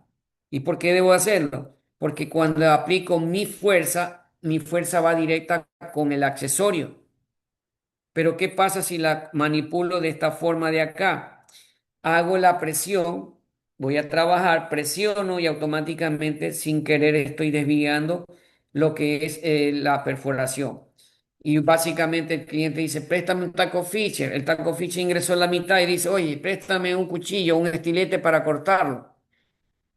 ¿Y por qué debo hacerlo? Porque cuando aplico mi fuerza va directa con el accesorio. Pero ¿qué pasa si la manipulo de esta forma de acá? Hago la presión, voy a trabajar, presiono y automáticamente sin querer estoy desviando lo que es la perforación. Y básicamente el cliente dice, préstame un taco Fisher. El taco Fisher ingresó en la mitad y dice, oye, préstame un cuchillo, un estilete para cortarlo.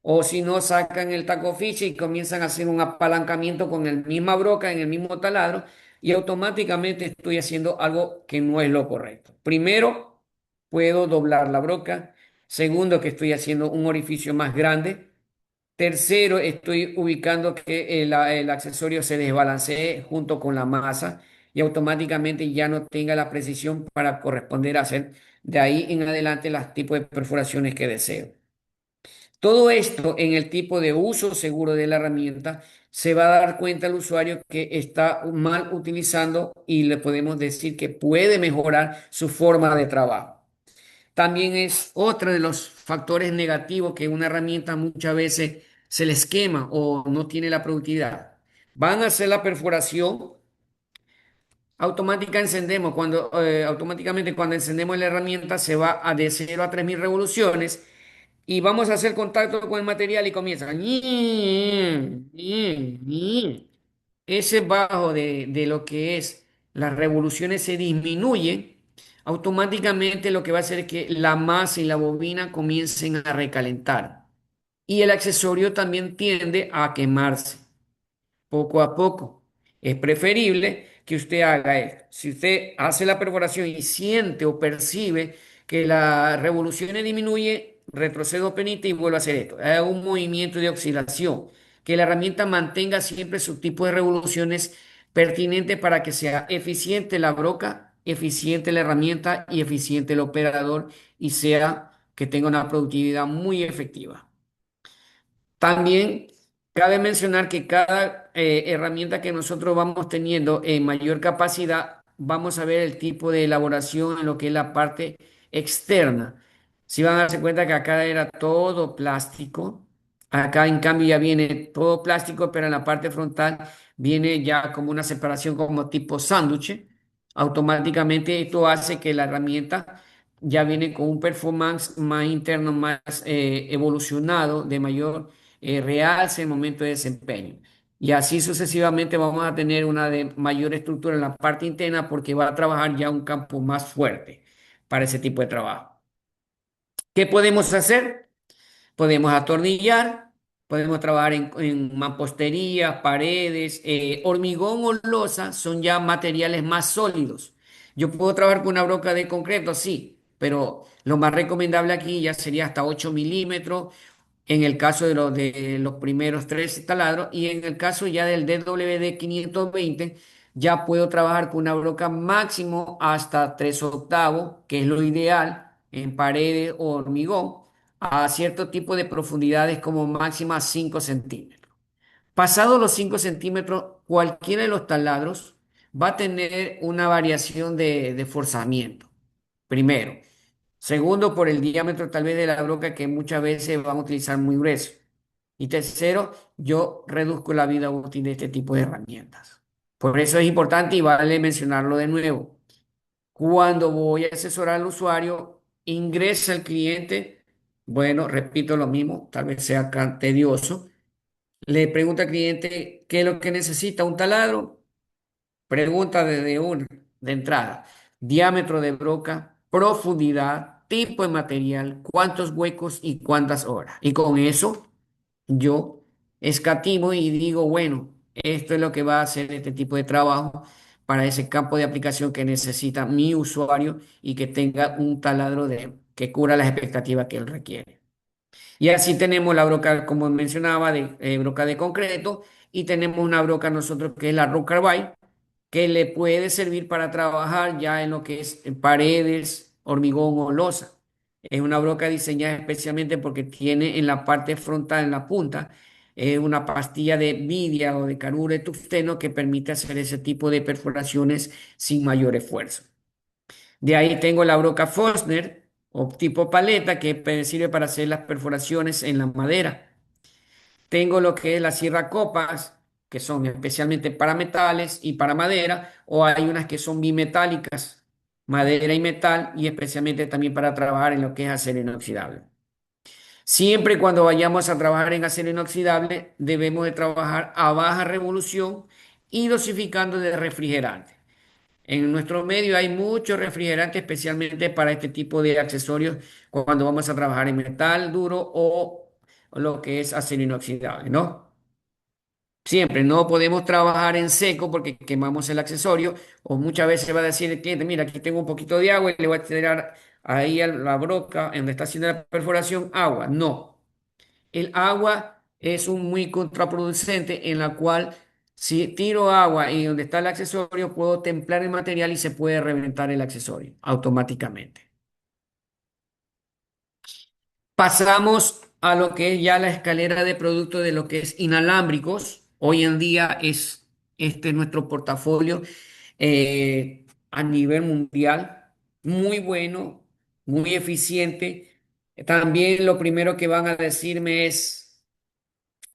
O si no, sacan el taco ficha y comienzan a hacer un apalancamiento con el misma broca en el mismo taladro y automáticamente estoy haciendo algo que no es lo correcto. Primero, puedo doblar la broca. Segundo, que estoy haciendo un orificio más grande. Tercero, estoy ubicando que el accesorio se desbalancee junto con la masa y automáticamente ya no tenga la precisión para corresponder a hacer de ahí en adelante los tipos de perforaciones que deseo. Todo esto en el tipo de uso seguro de la herramienta se va a dar cuenta el usuario que está mal utilizando y le podemos decir que puede mejorar su forma de trabajo. También es otro de los factores negativos que una herramienta muchas veces se les quema o no tiene la productividad. Van a hacer la perforación, automática encendemos, automáticamente cuando encendemos la herramienta se va a de 0 a 3000 revoluciones y vamos a hacer contacto con el material y comienza. Ese bajo de lo que es las revoluciones se disminuye, automáticamente lo que va a hacer es que la masa y la bobina comiencen a recalentar. Y el accesorio también tiende a quemarse poco a poco. Es preferible que usted haga esto. Si usted hace la perforación y siente o percibe que la revolución disminuye, retrocedo penite y vuelvo a hacer esto. Haga un movimiento de oscilación. Que la herramienta mantenga siempre su tipo de revoluciones pertinente para que sea eficiente la broca, eficiente la herramienta y eficiente el operador y sea que tenga una productividad muy efectiva. También cabe mencionar que cada herramienta que nosotros vamos teniendo en mayor capacidad, vamos a ver el tipo de elaboración en lo que es la parte externa. Si van a darse cuenta que acá era todo plástico, acá en cambio ya viene todo plástico, pero en la parte frontal viene ya como una separación como tipo sándwich. Automáticamente esto hace que la herramienta ya viene con un performance más interno, más evolucionado, de mayor realce el momento de desempeño. Y así sucesivamente vamos a tener una de mayor estructura en la parte interna porque va a trabajar ya un campo más fuerte para ese tipo de trabajo. ¿Qué podemos hacer? Podemos atornillar, podemos trabajar en mampostería, paredes, hormigón o losa son ya materiales más sólidos. Yo puedo trabajar con una broca de concreto, sí, pero lo más recomendable aquí ya sería hasta 8 milímetros en el caso de los primeros tres taladros y en el caso ya del DWD 520 ya puedo trabajar con una broca máximo hasta 3 octavos, que es lo ideal en paredes o hormigón, a cierto tipo de profundidades como máxima 5 centímetros. Pasado los 5 centímetros, cualquiera de los taladros va a tener una variación de forzamiento. Primero. Segundo, por el diámetro tal vez de la broca que muchas veces van a utilizar muy grueso. Y tercero, yo reduzco la vida útil de este tipo de herramientas. Por eso es importante y vale mencionarlo de nuevo. Cuando voy a asesorar al usuario, ingresa el cliente, bueno, repito lo mismo, tal vez sea tedioso. Le pregunta al cliente qué es lo que necesita, un taladro. Pregunta de entrada, diámetro de broca, profundidad, tipo de material, cuántos huecos y cuántas horas. Y con eso yo escatimo y digo, bueno, esto es lo que va a hacer este tipo de trabajo para ese campo de aplicación que necesita mi usuario y que tenga un taladro que cubra las expectativas que él requiere. Y así tenemos la broca, como mencionaba, de broca de concreto y tenemos una broca nosotros que es la Rock Carbide que le puede servir para trabajar ya en lo que es paredes, hormigón o losa. Es una broca diseñada especialmente porque tiene en la parte frontal, en la punta, una pastilla de vidia o de carburo de tungsteno que permite hacer ese tipo de perforaciones sin mayor esfuerzo. De ahí tengo la broca Forstner o tipo paleta que sirve para hacer las perforaciones en la madera. Tengo lo que es la sierra copas, que son especialmente para metales y para madera, o hay unas que son bimetálicas, madera y metal, y especialmente también para trabajar en lo que es acero inoxidable. Siempre y cuando vayamos a trabajar en acero inoxidable, debemos de trabajar a baja revolución y dosificando de refrigerante. En nuestro medio hay muchos refrigerantes, especialmente para este tipo de accesorios, cuando vamos a trabajar en metal duro o lo que es acero inoxidable, ¿no? Siempre no podemos trabajar en seco porque quemamos el accesorio o muchas veces va a decir el cliente, mira, aquí tengo un poquito de agua y le voy a tirar ahí a la broca en donde está haciendo la perforación agua. No, el agua es un muy contraproducente en la cual si tiro agua y donde está el accesorio puedo templar el material y se puede reventar el accesorio automáticamente. Pasamos a lo que es ya la escalera de productos de lo que es inalámbricos. Hoy en día es este nuestro portafolio a nivel mundial, muy bueno, muy eficiente. También lo primero que van a decirme ¿es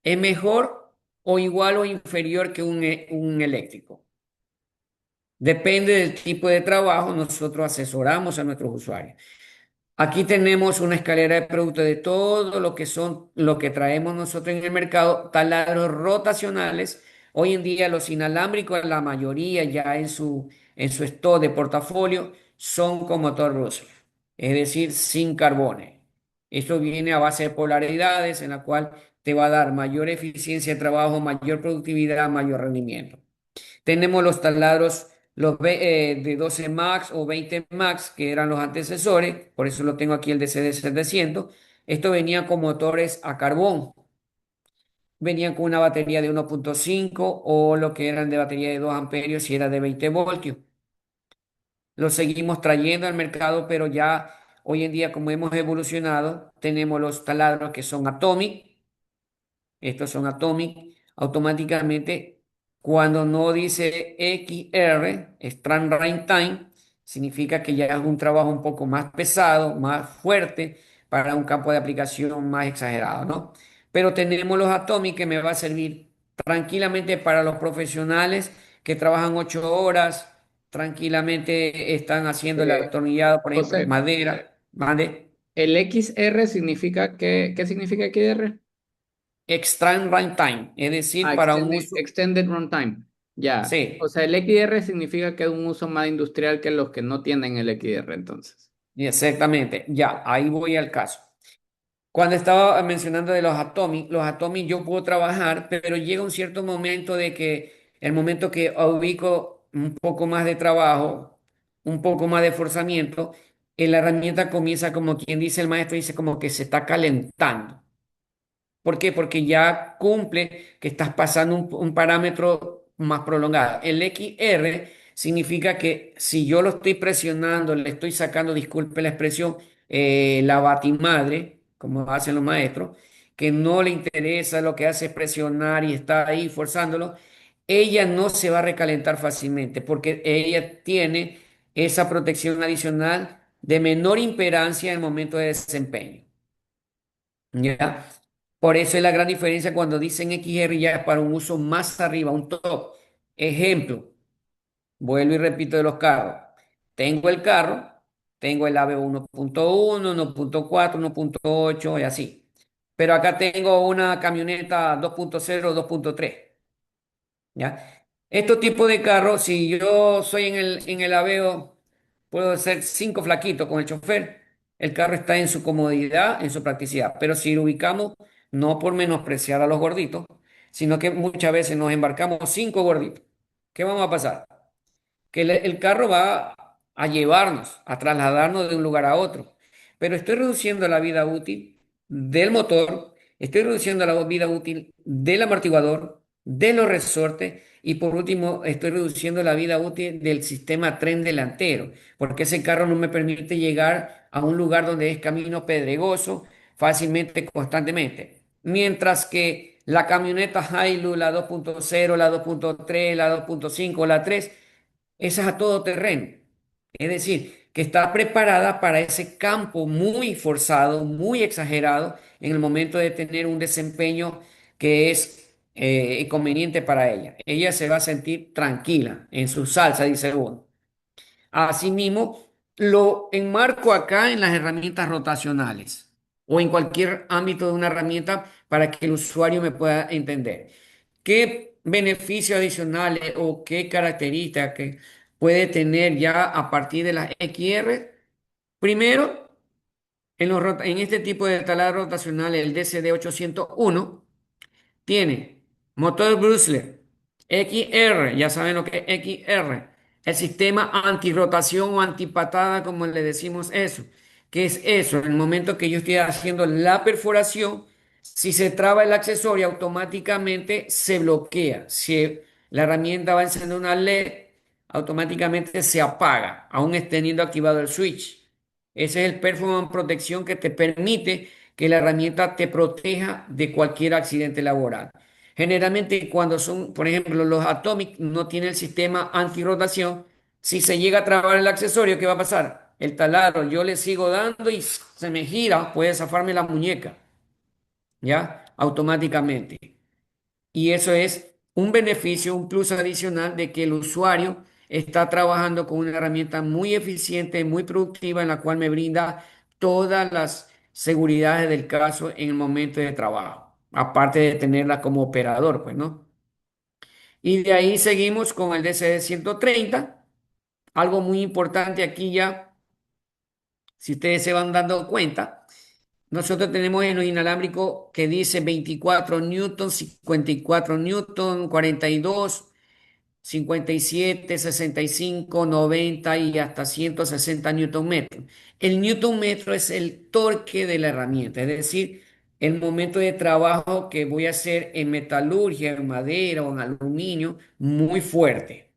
mejor o igual o inferior que un eléctrico? Depende del tipo de trabajo, nosotros asesoramos a nuestros usuarios. Aquí tenemos una escalera de productos de todo lo que son, lo que traemos nosotros en el mercado, taladros rotacionales. Hoy en día los inalámbricos, la mayoría ya en su stock de portafolio, son con motor Russell, es decir, sin carbones. Esto viene a base de polaridades en la cual te va a dar mayor eficiencia de trabajo, mayor productividad, mayor rendimiento. Tenemos los taladros de 12 Max o 20 Max, que eran los antecesores, por eso lo tengo aquí el DCD-700. Esto venía con motores a carbón, venían con una batería de 1,5 o lo que eran de batería de 2 amperios si era de 20 voltios. Lo seguimos trayendo al mercado, pero ya hoy en día, como hemos evolucionado, tenemos los taladros que son Atomic. Estos son Atomic. Automáticamente, cuando no dice XR, Strand Rain Time, significa que ya es un trabajo un poco más pesado, más fuerte, para un campo de aplicación más exagerado, ¿no? Pero tenemos los Atomic que me va a servir tranquilamente para los profesionales que trabajan 8 horas, tranquilamente están haciendo el Eh, atornillado, por ejemplo, en José, madera, ¿vale? el XR significa ¿qué significa XR? Extreme Runtime, es Ah, decir, para un uso, Extended Runtime. Ya. O sí, sea, el XR significa que es un uso más industrial que los que no tienen el XR, entonces. exactamente, ya, ahí voy al caso. Cuando estaba mencionando de los Atomic yo puedo trabajar, pero llega un cierto momento de que el momento que ubico un poco más de trabajo, un poco más de forzamiento, la herramienta comienza como quien dice el maestro, dice como que se está calentando. ¿Por qué? Porque ya cumple que estás pasando un parámetro más prolongado. El XR significa que si yo lo estoy presionando, le estoy sacando, disculpe la expresión, la batimadre, como hacen los maestros, que no le interesa, lo que hace es presionar y está ahí forzándolo. ella no se va a recalentar fácilmente porque ella tiene esa protección adicional de menor imperancia en el momento de desempeño. ¿Ya? Por eso es la gran diferencia cuando dicen XR ya es para un uso más arriba, un top. Ejemplo, vuelvo y repito de los carros. Tengo el carro, tengo el AVE 1.1, 1.4, 1.8 y así. Pero acá tengo una camioneta 2.0, 2.3. ¿Ya? Estos tipos de carros, si yo soy en el Aveo, puedo ser cinco flaquitos con el chofer. El carro está en su comodidad, en su practicidad. Pero si lo ubicamos, no por menospreciar a los gorditos, sino que muchas veces nos embarcamos cinco gorditos. ¿Qué vamos a pasar? Que el carro va a llevarnos, a trasladarnos de un lugar a otro. Pero estoy reduciendo la vida útil del motor, estoy reduciendo la vida útil del amortiguador, de los resortes y por último estoy reduciendo la vida útil del sistema tren delantero, porque ese carro no me permite llegar a un lugar donde es camino pedregoso fácilmente, constantemente. Mientras que la camioneta Hilux, la 2.0, la 2.3, la 2.5, la 3 esa es a todo terreno. Es decir, que está preparada para ese campo muy forzado, muy exagerado, en el momento de tener un desempeño que es conveniente para ella. Ella se va a sentir tranquila en su salsa, dice uno. Asimismo, lo enmarco acá en las herramientas rotacionales o en cualquier ámbito de una herramienta para que el usuario me pueda entender. ¿Qué beneficios adicionales o qué características que puede tener ya a partir de las XR? Primero, en este tipo de taladro rotacional, el DCD 801 tiene motor Brusler, XR, ya saben lo que es XR, el sistema antirrotación o antipatada, como le decimos eso. ¿Qué es eso? En el momento que yo estoy haciendo la perforación, si se traba el accesorio, automáticamente se bloquea. Si la herramienta va a encender una LED, automáticamente se apaga, aún teniendo activado el switch. Ese es el Performance Protección que te permite que la herramienta te proteja de cualquier accidente laboral. Generalmente cuando son, por ejemplo, los Atomic no tienen el sistema antirrotación, si se llega a trabar el accesorio, ¿qué va a pasar? El taladro, yo le sigo dando y se me gira, puede zafarme la muñeca, ¿ya? Automáticamente. Y eso es un beneficio, un plus adicional de que el usuario está trabajando con una herramienta muy eficiente, muy productiva, en la cual me brinda todas las seguridades del caso en el momento de trabajo, aparte de tenerla como operador, pues, ¿no? Y de ahí seguimos con el DCD 130. Algo muy importante aquí ya, si ustedes se van dando cuenta, nosotros tenemos en los inalámbricos que dice 24 newton, 54 newton, 42, 57, 65, 90 y hasta 160 newton metros. El newton metro es el torque de la herramienta, es decir, el momento de trabajo que voy a hacer en metalurgia, en madera o en aluminio, muy fuerte.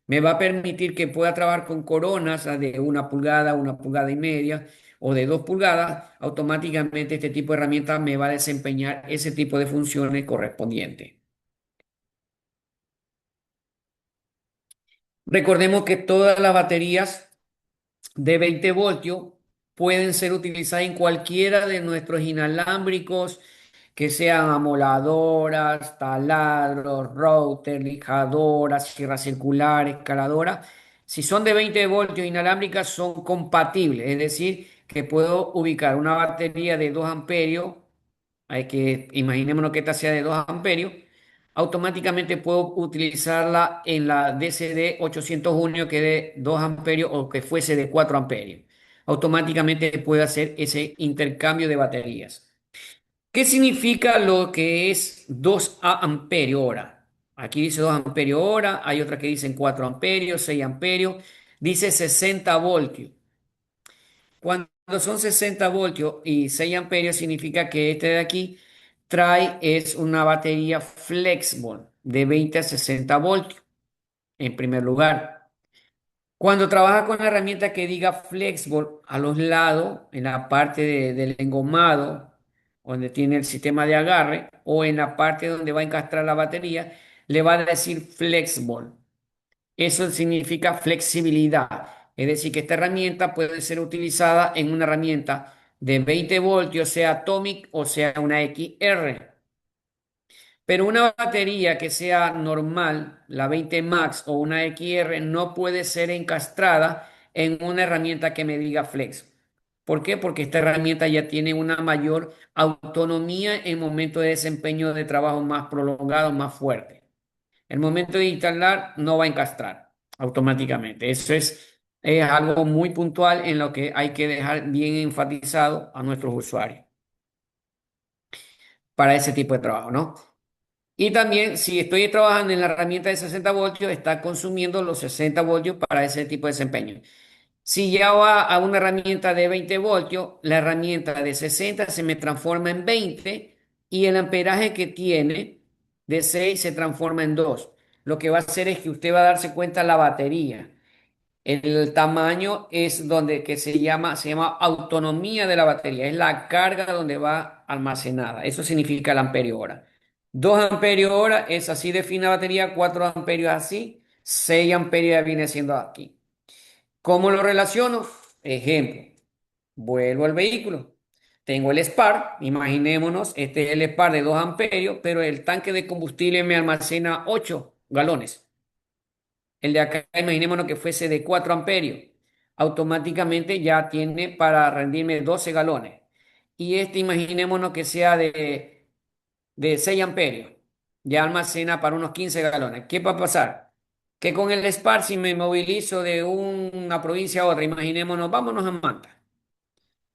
Me va a permitir que pueda trabajar con coronas de 1 pulgada, 1 pulgada y media o de 2 pulgadas. Automáticamente este tipo de herramienta me va a desempeñar ese tipo de funciones correspondientes. Recordemos que todas las baterías de 20 voltios pueden ser utilizadas en cualquiera de nuestros inalámbricos, que sean amoladoras, taladros, router, lijadoras, sierras circulares, escaladoras. Si son de 20 voltios inalámbricas, son compatibles, es decir, que puedo ubicar una batería de 2 amperios, hay que imaginémonos que esta sea de 2 amperios, automáticamente puedo utilizarla en la DCD 801 que es de 2 amperios o que fuese de 4 amperios. Automáticamente puedo hacer ese intercambio de baterías. ¿Qué significa lo que es 2 amperios hora? Aquí dice 2 amperios hora, hay otra que dicen 4 amperios, 6 amperios, dice 60 voltios. Cuando son 60 voltios y 6 amperios significa que este de aquí trae es una batería flexible de 20 a 60 voltios en primer lugar. Cuando trabaja con la herramienta que diga flexible a los lados, en la parte del engomado, donde tiene el sistema de agarre, o en la parte donde va a encastrar la batería, le va a decir flexible. Eso significa flexibilidad. Es decir, que esta herramienta puede ser utilizada en una herramienta de 20 voltios, sea Atomic o sea una XR. Pero una batería que sea normal, la 20 Max o una XR, no puede ser encastrada en una herramienta que me diga flex. ¿Por qué? Porque esta herramienta ya tiene una mayor autonomía en momento de desempeño de trabajo más prolongado, más fuerte. El momento de instalar no va a encastrar automáticamente. Eso es algo muy puntual en lo que hay que dejar bien enfatizado a nuestros usuarios para ese tipo de trabajo, ¿no? Y también, si estoy trabajando en la herramienta de 60 voltios, está consumiendo los 60 voltios para ese tipo de desempeño. Si ya va a una herramienta de 20 voltios, la herramienta de 60 se me transforma en 20 y el amperaje que tiene de 6 se transforma en 2. Lo que va a hacer es que usted va a darse cuenta la batería. El tamaño es donde que se llama autonomía de la batería, es la carga donde va almacenada. Eso significa el amperio hora. 2 amperios hora es así define la batería, 4 amperios así, 6 amperios ya viene siendo aquí. ¿Cómo lo relaciono? Ejemplo, vuelvo al vehículo. Tengo el Spark, imaginémonos, este es el Spark de 2 amperios, pero el tanque de combustible me almacena 8 galones. El de acá, imaginémonos que fuese de 4 amperios. Automáticamente ya tiene para rendirme 12 galones. Y este, imaginémonos que sea de 6 amperios. Ya almacena para unos 15 galones. ¿Qué va a pasar? Que con el Spark, si me movilizo de una provincia a otra, imaginémonos, vámonos a Manta.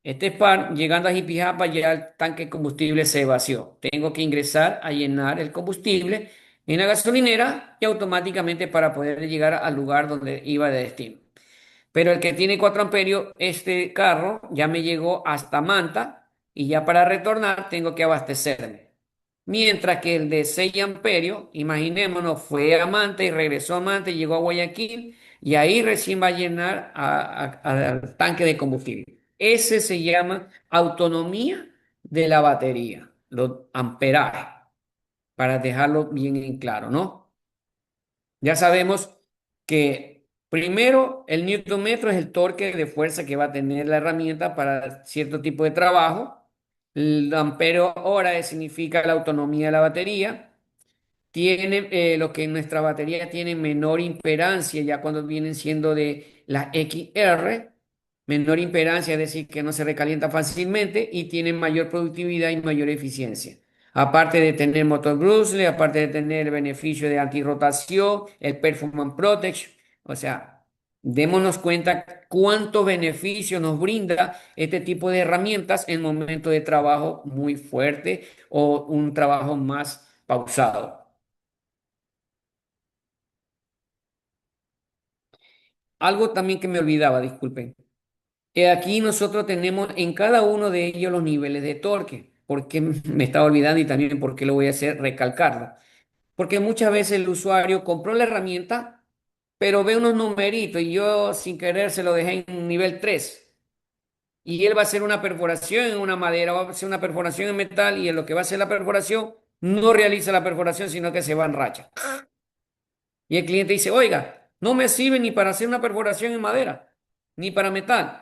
Este Spark, llegando a Jipijapa, ya el tanque de combustible se vació. Tengo que ingresar a llenar el combustible en la gasolinera y automáticamente para poder llegar al lugar donde iba de destino. Pero el que tiene 4 amperios, este carro ya me llegó hasta Manta y ya para retornar tengo que abastecerme. Mientras que el de 6 amperios, imaginémonos, fue a Manta y regresó a Manta y llegó a Guayaquil y ahí recién va a llenar al tanque de combustible. Ese se llama autonomía de la batería, los amperajes, para dejarlo bien en claro, ¿no? Ya sabemos que primero el newton metro es el torque de fuerza que va a tener la herramienta para cierto tipo de trabajo. El ampero hora significa la autonomía de la batería. Tiene lo que nuestra batería tiene menor imperancia, ya cuando vienen siendo de la XR, menor imperancia, es decir, que no se recalienta fácilmente y tiene mayor productividad y mayor eficiencia. Aparte de tener motor Bruce, aparte de tener el beneficio de antirrotación, el Performance Protection, o sea, démonos cuenta cuánto beneficio nos brinda este tipo de herramientas en momentos de trabajo muy fuerte o un trabajo más pausado. Algo también que me olvidaba, disculpen. Aquí nosotros tenemos en cada uno de ellos los niveles de torque. ¿Por qué me estaba olvidando y también por qué lo voy a hacer recalcarlo? Porque muchas veces el usuario compró la herramienta, pero ve unos numeritos y yo sin querer se lo dejé en nivel 3. Y él va a hacer una perforación en una madera, va a hacer una perforación en metal y en lo que va a hacer la perforación no realiza la perforación, sino que se va en racha. Y el cliente dice, oiga, no me sirve ni para hacer una perforación en madera, ni para metal.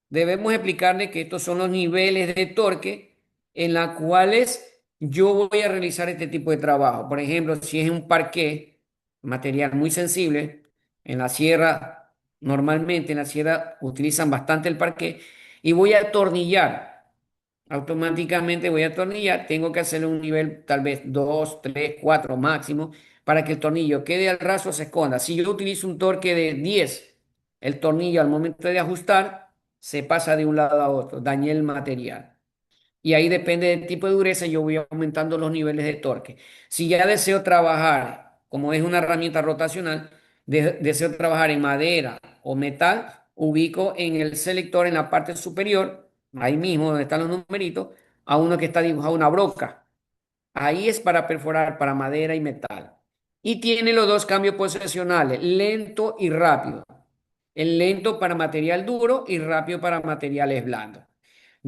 Debemos explicarle que estos son los niveles de torque en los cuales yo voy a realizar este tipo de trabajo. Por ejemplo, si es un parqué, material muy sensible, en la sierra, normalmente en la sierra utilizan bastante el parqué, y voy a atornillar. Automáticamente voy a atornillar, tengo que hacerle un nivel tal vez 2 3 4 máximo para que el tornillo quede al raso, se esconda. Si yo utilizo un torque de 10, el tornillo al momento de ajustar se pasa de un lado a otro, dañé el material. Y ahí depende del tipo de dureza, yo voy aumentando los niveles de torque. Si ya deseo trabajar, como es una herramienta rotacional, deseo trabajar en madera o metal, ubico en el selector en la parte superior, ahí mismo donde están los numeritos, a uno que está dibujado una broca. Ahí es para perforar para madera y metal. Y tiene los dos cambios posicionales, lento y rápido. El lento para material duro y rápido para materiales blandos.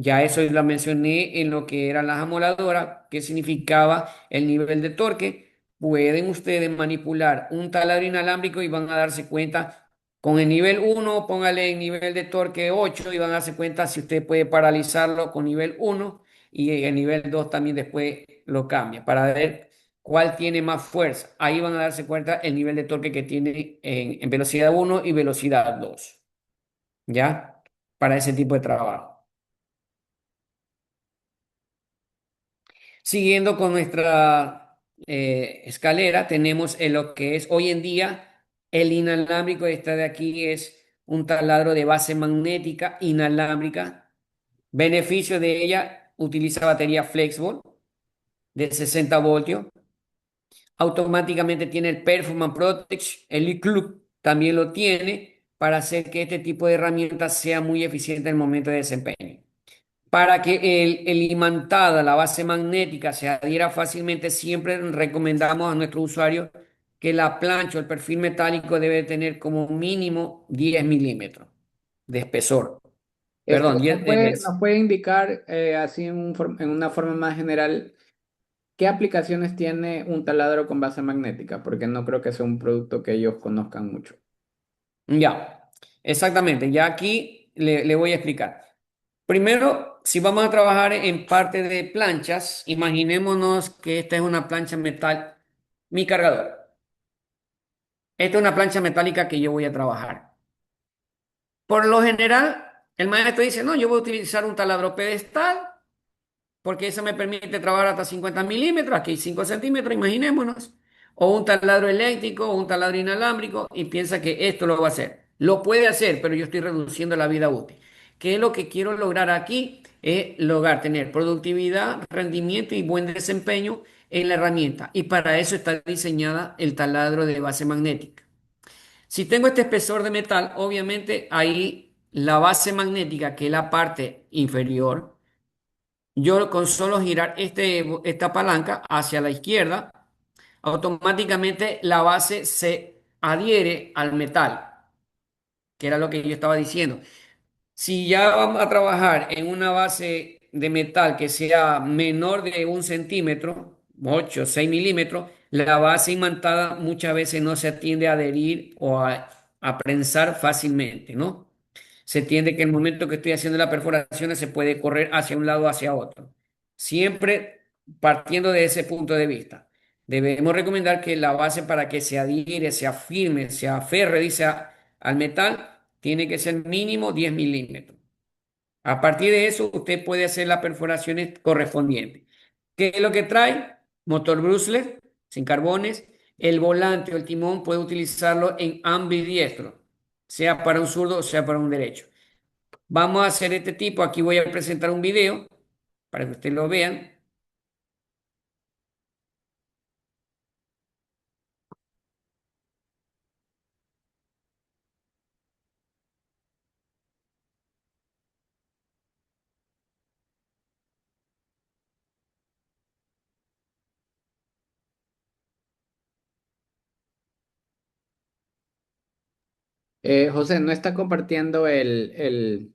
Ya eso lo mencioné en lo que eran las amoladoras, que significaba el nivel de torque. pueden ustedes manipular un taladro inalámbrico y van a darse cuenta con el nivel uno, póngale el nivel de torque 8 y van a darse cuenta si usted puede paralizarlo con nivel uno y el nivel 2 también después lo cambia para ver cuál tiene más fuerza. Ahí van a darse cuenta el nivel de torque que tiene en velocidad uno y velocidad 2, ¿ya? Para ese tipo de trabajo. Siguiendo con nuestra escalera, tenemos en lo que es hoy en día el inalámbrico. Esta de aquí es un taladro de base magnética inalámbrica. Beneficio de ella, utiliza batería flexible de 60 voltios. Automáticamente tiene el Performance Protect, el e-Club también lo tiene para hacer que este tipo de herramientas sea muy eficiente en el momento de desempeño. Para que el imantada, la base magnética, se adhiera fácilmente, siempre recomendamos a nuestro usuario que la plancha o el perfil metálico debe tener como mínimo 10 milímetros de espesor. Perdón, ¿Usted 10, nos puede indicar así en una forma más general qué aplicaciones tiene un taladro con base magnética? Porque no creo que sea un producto que ellos conozcan mucho. ya, exactamente. Ya aquí le voy a explicar. Primero, si vamos a trabajar en parte de planchas, imaginémonos que esta es una plancha metal, mi cargador. Esta es una plancha metálica que yo voy a trabajar. Por lo general, el maestro dice, no, yo voy a utilizar un taladro pedestal porque eso me permite trabajar hasta 50 milímetros, aquí 5 centímetros, imaginémonos, o un taladro eléctrico o un taladro inalámbrico y piensa que esto lo va a hacer. Lo puede hacer, pero yo estoy reduciendo la vida útil. ¿Qué es lo que quiero lograr aquí? Es lograr tener productividad, rendimiento y buen desempeño en la herramienta. Y para eso está diseñada el taladro de base magnética. Si tengo este espesor de metal, obviamente ahí la base magnética, que es la parte inferior, yo con solo girar esta palanca hacia la izquierda, automáticamente la base se adhiere al metal, que era lo que yo estaba diciendo. Si ya vamos a trabajar en una base de metal que sea menor de 1 centímetro, 8 o 6 milímetros, la base imantada muchas veces no se tiende a adherir o a prensar fácilmente, ¿no? Se tiende que el momento que estoy haciendo las perforaciones se puede correr hacia un lado o hacia otro. Siempre partiendo de ese punto de vista. Debemos recomendar que la base para que se adhiere, se afirme, se aferre, dice, al metal, tiene que ser mínimo 10 milímetros. A partir de eso, usted puede hacer las perforaciones correspondientes. ¿Qué es lo que trae? Motor Brushless, sin carbones. El volante o el timón puede utilizarlo en ambidiestro, sea para un zurdo o sea para un derecho. Vamos a hacer este tipo. Aquí voy a presentar un video para que ustedes lo vean. José, no está compartiendo el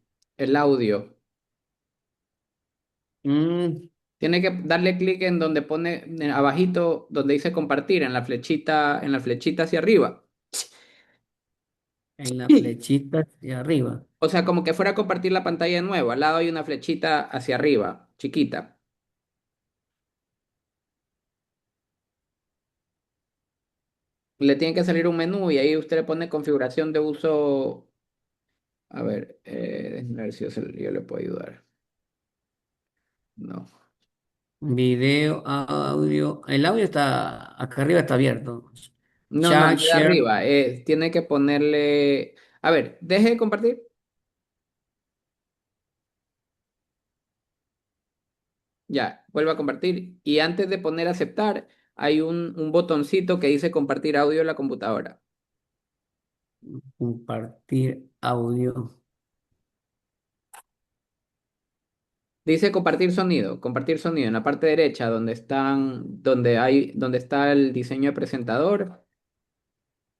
audio. Mm, Tiene que darle clic en donde pone abajito, donde dice compartir, en la flechita hacia arriba. en la flechita de arriba. O sea, como que fuera a compartir la pantalla de nuevo. Al lado hay una flechita hacia arriba, chiquita. Le tiene que salir un menú y ahí usted le pone configuración de uso. A ver, déjeme ver si yo le puedo ayudar. No. Video, audio. El audio está acá arriba, está abierto. No, no, Chat, no de share. arriba. Tiene que ponerle. A ver, deje de compartir. Ya, vuelva a compartir. Y antes de poner aceptar, hay un botoncito que dice compartir audio en la computadora. Compartir audio. Dice compartir sonido en la parte derecha donde está el diseño de presentador.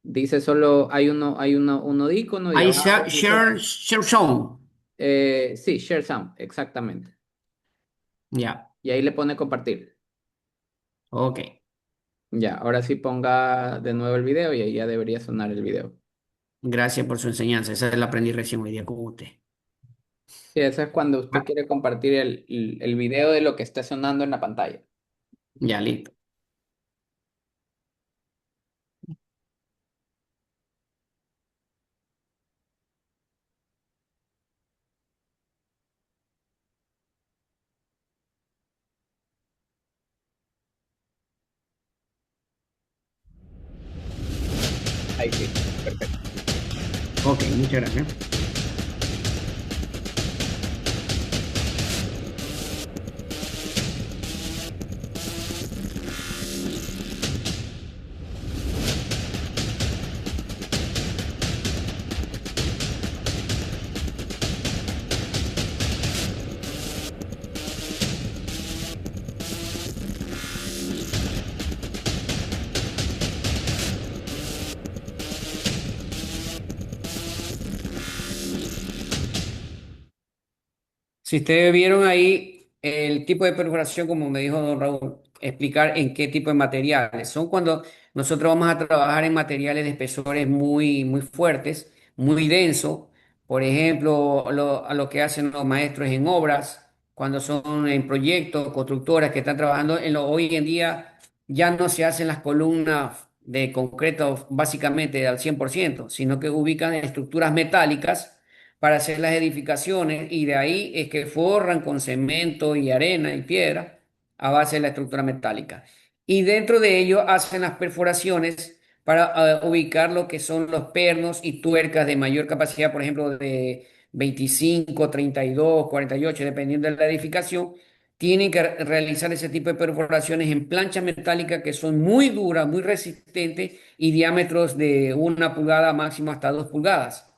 Dice solo, un icono y Ahí abajo dice, share sound. sí, Share Sound, exactamente. Ya, Y ahí le pone compartir. ok. Ya, ahora sí ponga de nuevo el video y ahí ya debería sonar el video. Gracias por su enseñanza. Esa la aprendí recién hoy día con usted. Sí, eso es cuando Ah, usted quiere compartir el video de lo que está sonando en la pantalla. ya, listo. Ahí sí, perfecto. Ok, muchas gracias. Si ustedes vieron ahí el tipo de perforación, como me dijo don Raúl, explicar en qué tipo de materiales. Son cuando nosotros vamos a trabajar en materiales de espesores muy, muy fuertes, muy densos. Por ejemplo, a lo que hacen los maestros en obras, cuando son en proyectos, constructoras que están trabajando hoy en día, ya no se hacen las columnas de concreto básicamente al 100%, sino que ubican estructuras metálicas para hacer las edificaciones y de ahí es que forran con cemento y arena y piedra a base de la estructura metálica. Y dentro de ello hacen las perforaciones para ubicar lo que son los pernos y tuercas de mayor capacidad, por ejemplo, de 25, 32, 48, dependiendo de la edificación. Tienen que realizar ese tipo de perforaciones en planchas metálicas que son muy duras, muy resistentes y diámetros de 1 pulgada máximo hasta 2 pulgadas.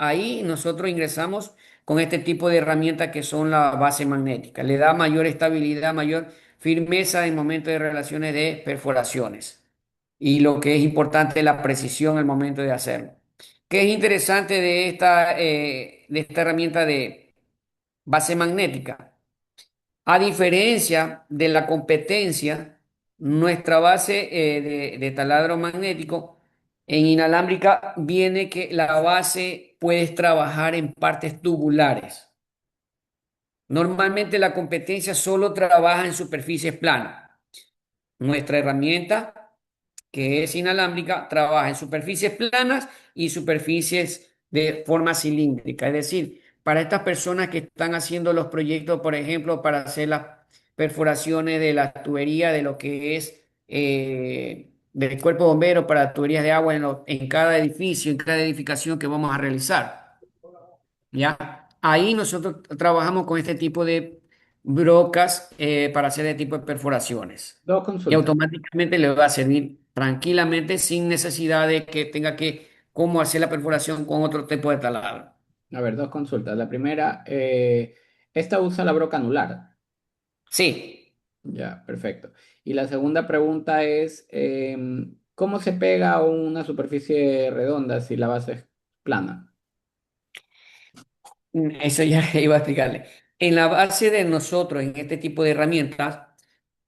Ahí nosotros ingresamos con este tipo de herramientas que son la base magnética. Le da mayor estabilidad, mayor firmeza en momentos de relaciones de perforaciones. Y lo que es importante, la precisión al momento de hacerlo. ¿Qué es interesante de esta herramienta de base magnética? A diferencia de la competencia, nuestra base de taladro magnético en inalámbrica viene que la base puedes trabajar en partes tubulares. Normalmente la competencia solo trabaja en superficies planas. Nuestra herramienta, que es inalámbrica, trabaja en superficies planas y superficies de forma cilíndrica. Es decir, para estas personas que están haciendo los proyectos, por ejemplo, para hacer las perforaciones de la tubería de lo que es del cuerpo bombero para tuberías de agua en cada edificio, en cada edificación que vamos a realizar. ¿Ya? Ahí nosotros trabajamos con este tipo de brocas para hacer este tipo de perforaciones. Dos Y consultas. automáticamente le va a servir tranquilamente sin necesidad de que tenga que cómo hacer la perforación con otro tipo de taladro. A ver, dos consultas. La primera, esta usa la broca anular. Sí, Ya, perfecto. Y la segunda pregunta es, ¿cómo se pega a una superficie redonda si la base es plana? eso ya iba a explicarle. En la base de nosotros, en este tipo de herramientas,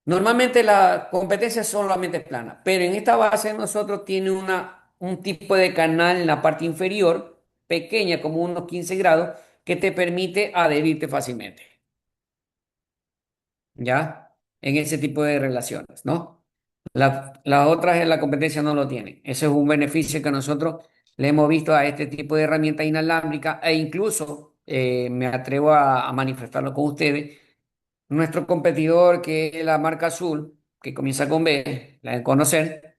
normalmente la competencia es solamente plana, pero en esta base nosotros tiene un tipo de canal en la parte inferior, pequeña, como unos 15 grados, que te permite adherirte fácilmente, ¿ya? En ese tipo de relaciones, ¿no? Las otras en la competencia no lo tienen. Ese es un beneficio que nosotros le hemos visto a este tipo de herramienta inalámbrica e incluso me atrevo a manifestarlo con ustedes. Nuestro competidor, que es la marca Azul, que comienza con B, la de conocer,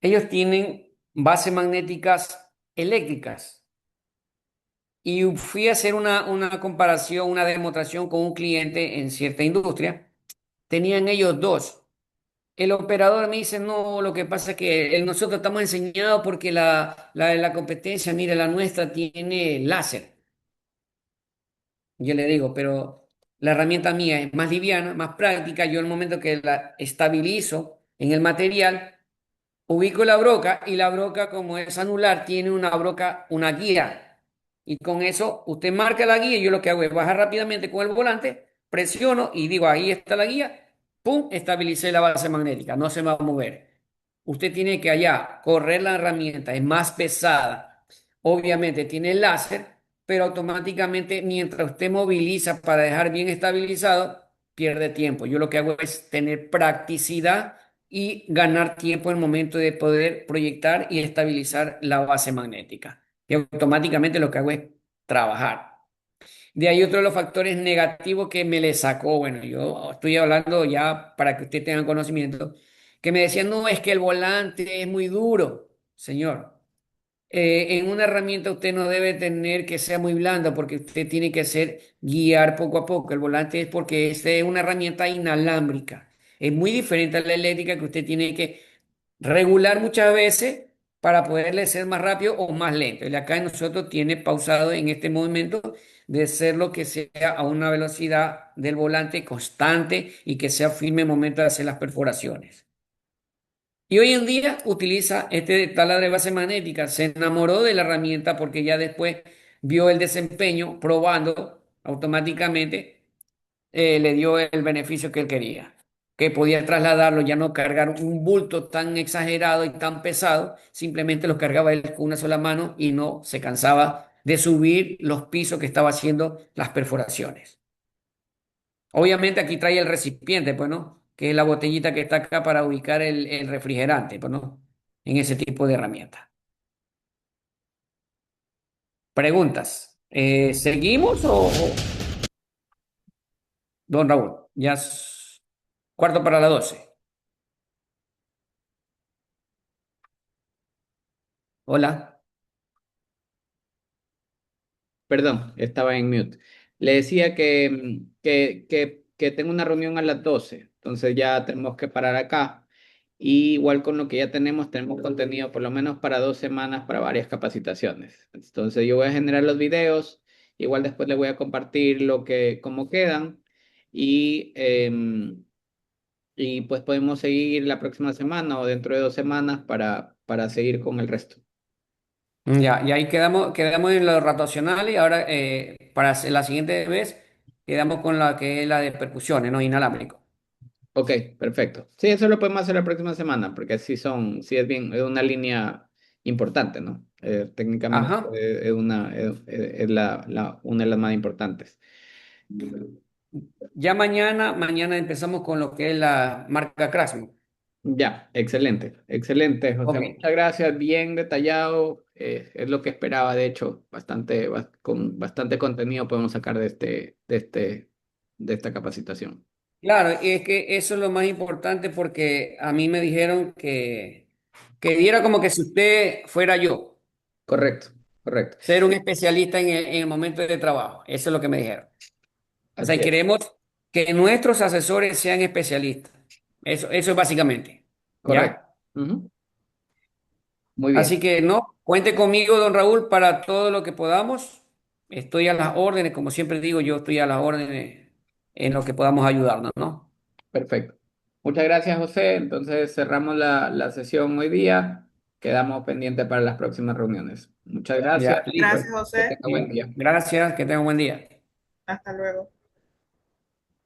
ellos tienen bases magnéticas eléctricas. Y fui a hacer una comparación, una demostración con un cliente en cierta industria. Tenían ellos dos. El operador me dice, no, lo que pasa es que nosotros estamos enseñados porque la de la competencia, mire, la nuestra tiene láser. Yo le digo, pero la herramienta mía es más liviana, más práctica. Yo en el momento que la estabilizo en el material, ubico la broca y la broca, como es anular, tiene una broca, una guía. Y con eso usted marca la guía y yo lo que hago es bajar rápidamente con el volante, presiono y digo, ahí está la guía, ¡pum! Estabilicé la base magnética, no se va a mover. usted tiene que allá correr la herramienta, es más pesada. Obviamente tiene el láser, pero automáticamente mientras usted moviliza para dejar bien estabilizado, pierde tiempo. Yo lo que hago es tener practicidad y ganar tiempo en el momento de poder proyectar y estabilizar la base magnética. Y automáticamente lo que hago es trabajar. De ahí otro de los factores negativos que me le sacó, bueno, yo estoy hablando ya para que usted tenga conocimiento, que me decían, no, es que el volante es muy duro, señor. En una herramienta usted no debe tener que sea muy blanda porque usted tiene que hacer guiar poco a poco. El volante es porque esta es una herramienta inalámbrica. Es muy diferente a la eléctrica que usted tiene que regular muchas veces para poderle ser más rápido o más lento. El acá nosotros tiene pausado en este momento de ser lo que sea a una velocidad del volante constante y que sea firme en el momento de hacer las perforaciones. Y hoy en día utiliza este taladro de base magnética. Se enamoró de la herramienta porque ya después vio el desempeño probando automáticamente, le dio el beneficio que él quería, que podía trasladarlo, ya no cargar un bulto tan exagerado y tan pesado, simplemente lo cargaba él con una sola mano y no se cansaba de subir los pisos que estaba haciendo las perforaciones. Obviamente aquí trae el recipiente, pues, ¿no? Que es la botellita que está acá para ubicar el refrigerante, pues, ¿no? En ese tipo de herramienta. Preguntas. ¿Seguimos don Raúl? Ya es cuarto para las 12. Hola. Perdón, estaba en mute. Le decía que tengo una reunión a las 12, entonces ya tenemos que parar acá. Y igual con lo que ya tenemos contenido por lo menos para 2 semanas para varias capacitaciones. Entonces yo voy a generar los videos, igual después les voy a compartir cómo quedan y, y pues podemos seguir la próxima semana o dentro de 2 semanas para seguir con el resto. Ya, y ahí quedamos en lo rotacional y ahora para la siguiente vez quedamos con la que es la de percusiones, ¿no? Inalámbrico. Ok, perfecto. Sí, eso lo podemos hacer la próxima semana, porque sí es bien, es una línea importante, ¿no? Técnicamente Ajá. una de las más importantes. Ya mañana empezamos con lo que es la marca Craftsman. Ya, excelente, excelente, José. Ok. Muchas gracias, bien detallado. Es lo que esperaba, de hecho, con bastante contenido podemos sacar de esta capacitación. Claro, y es que eso es lo más importante porque a mí me dijeron que diera como que si usted fuera yo, Correcto, correcto. ser un especialista en el momento de trabajo. Eso es lo que me dijeron. O sea, Así y es, queremos que nuestros asesores sean especialistas. Eso es básicamente. correcto. ¿Ya? Ujú. Muy Así bien, que no, cuente conmigo, don Raúl, para todo lo que podamos. Estoy a las órdenes, como siempre digo, yo estoy a las órdenes en lo que podamos ayudarnos, ¿no? perfecto. Muchas gracias, José. Entonces cerramos la sesión hoy día. Quedamos pendientes para las próximas reuniones. Muchas gracias Ya, y pues listo. Gracias, que José. tenga buen día. Gracias, que tenga un buen día. Hasta luego.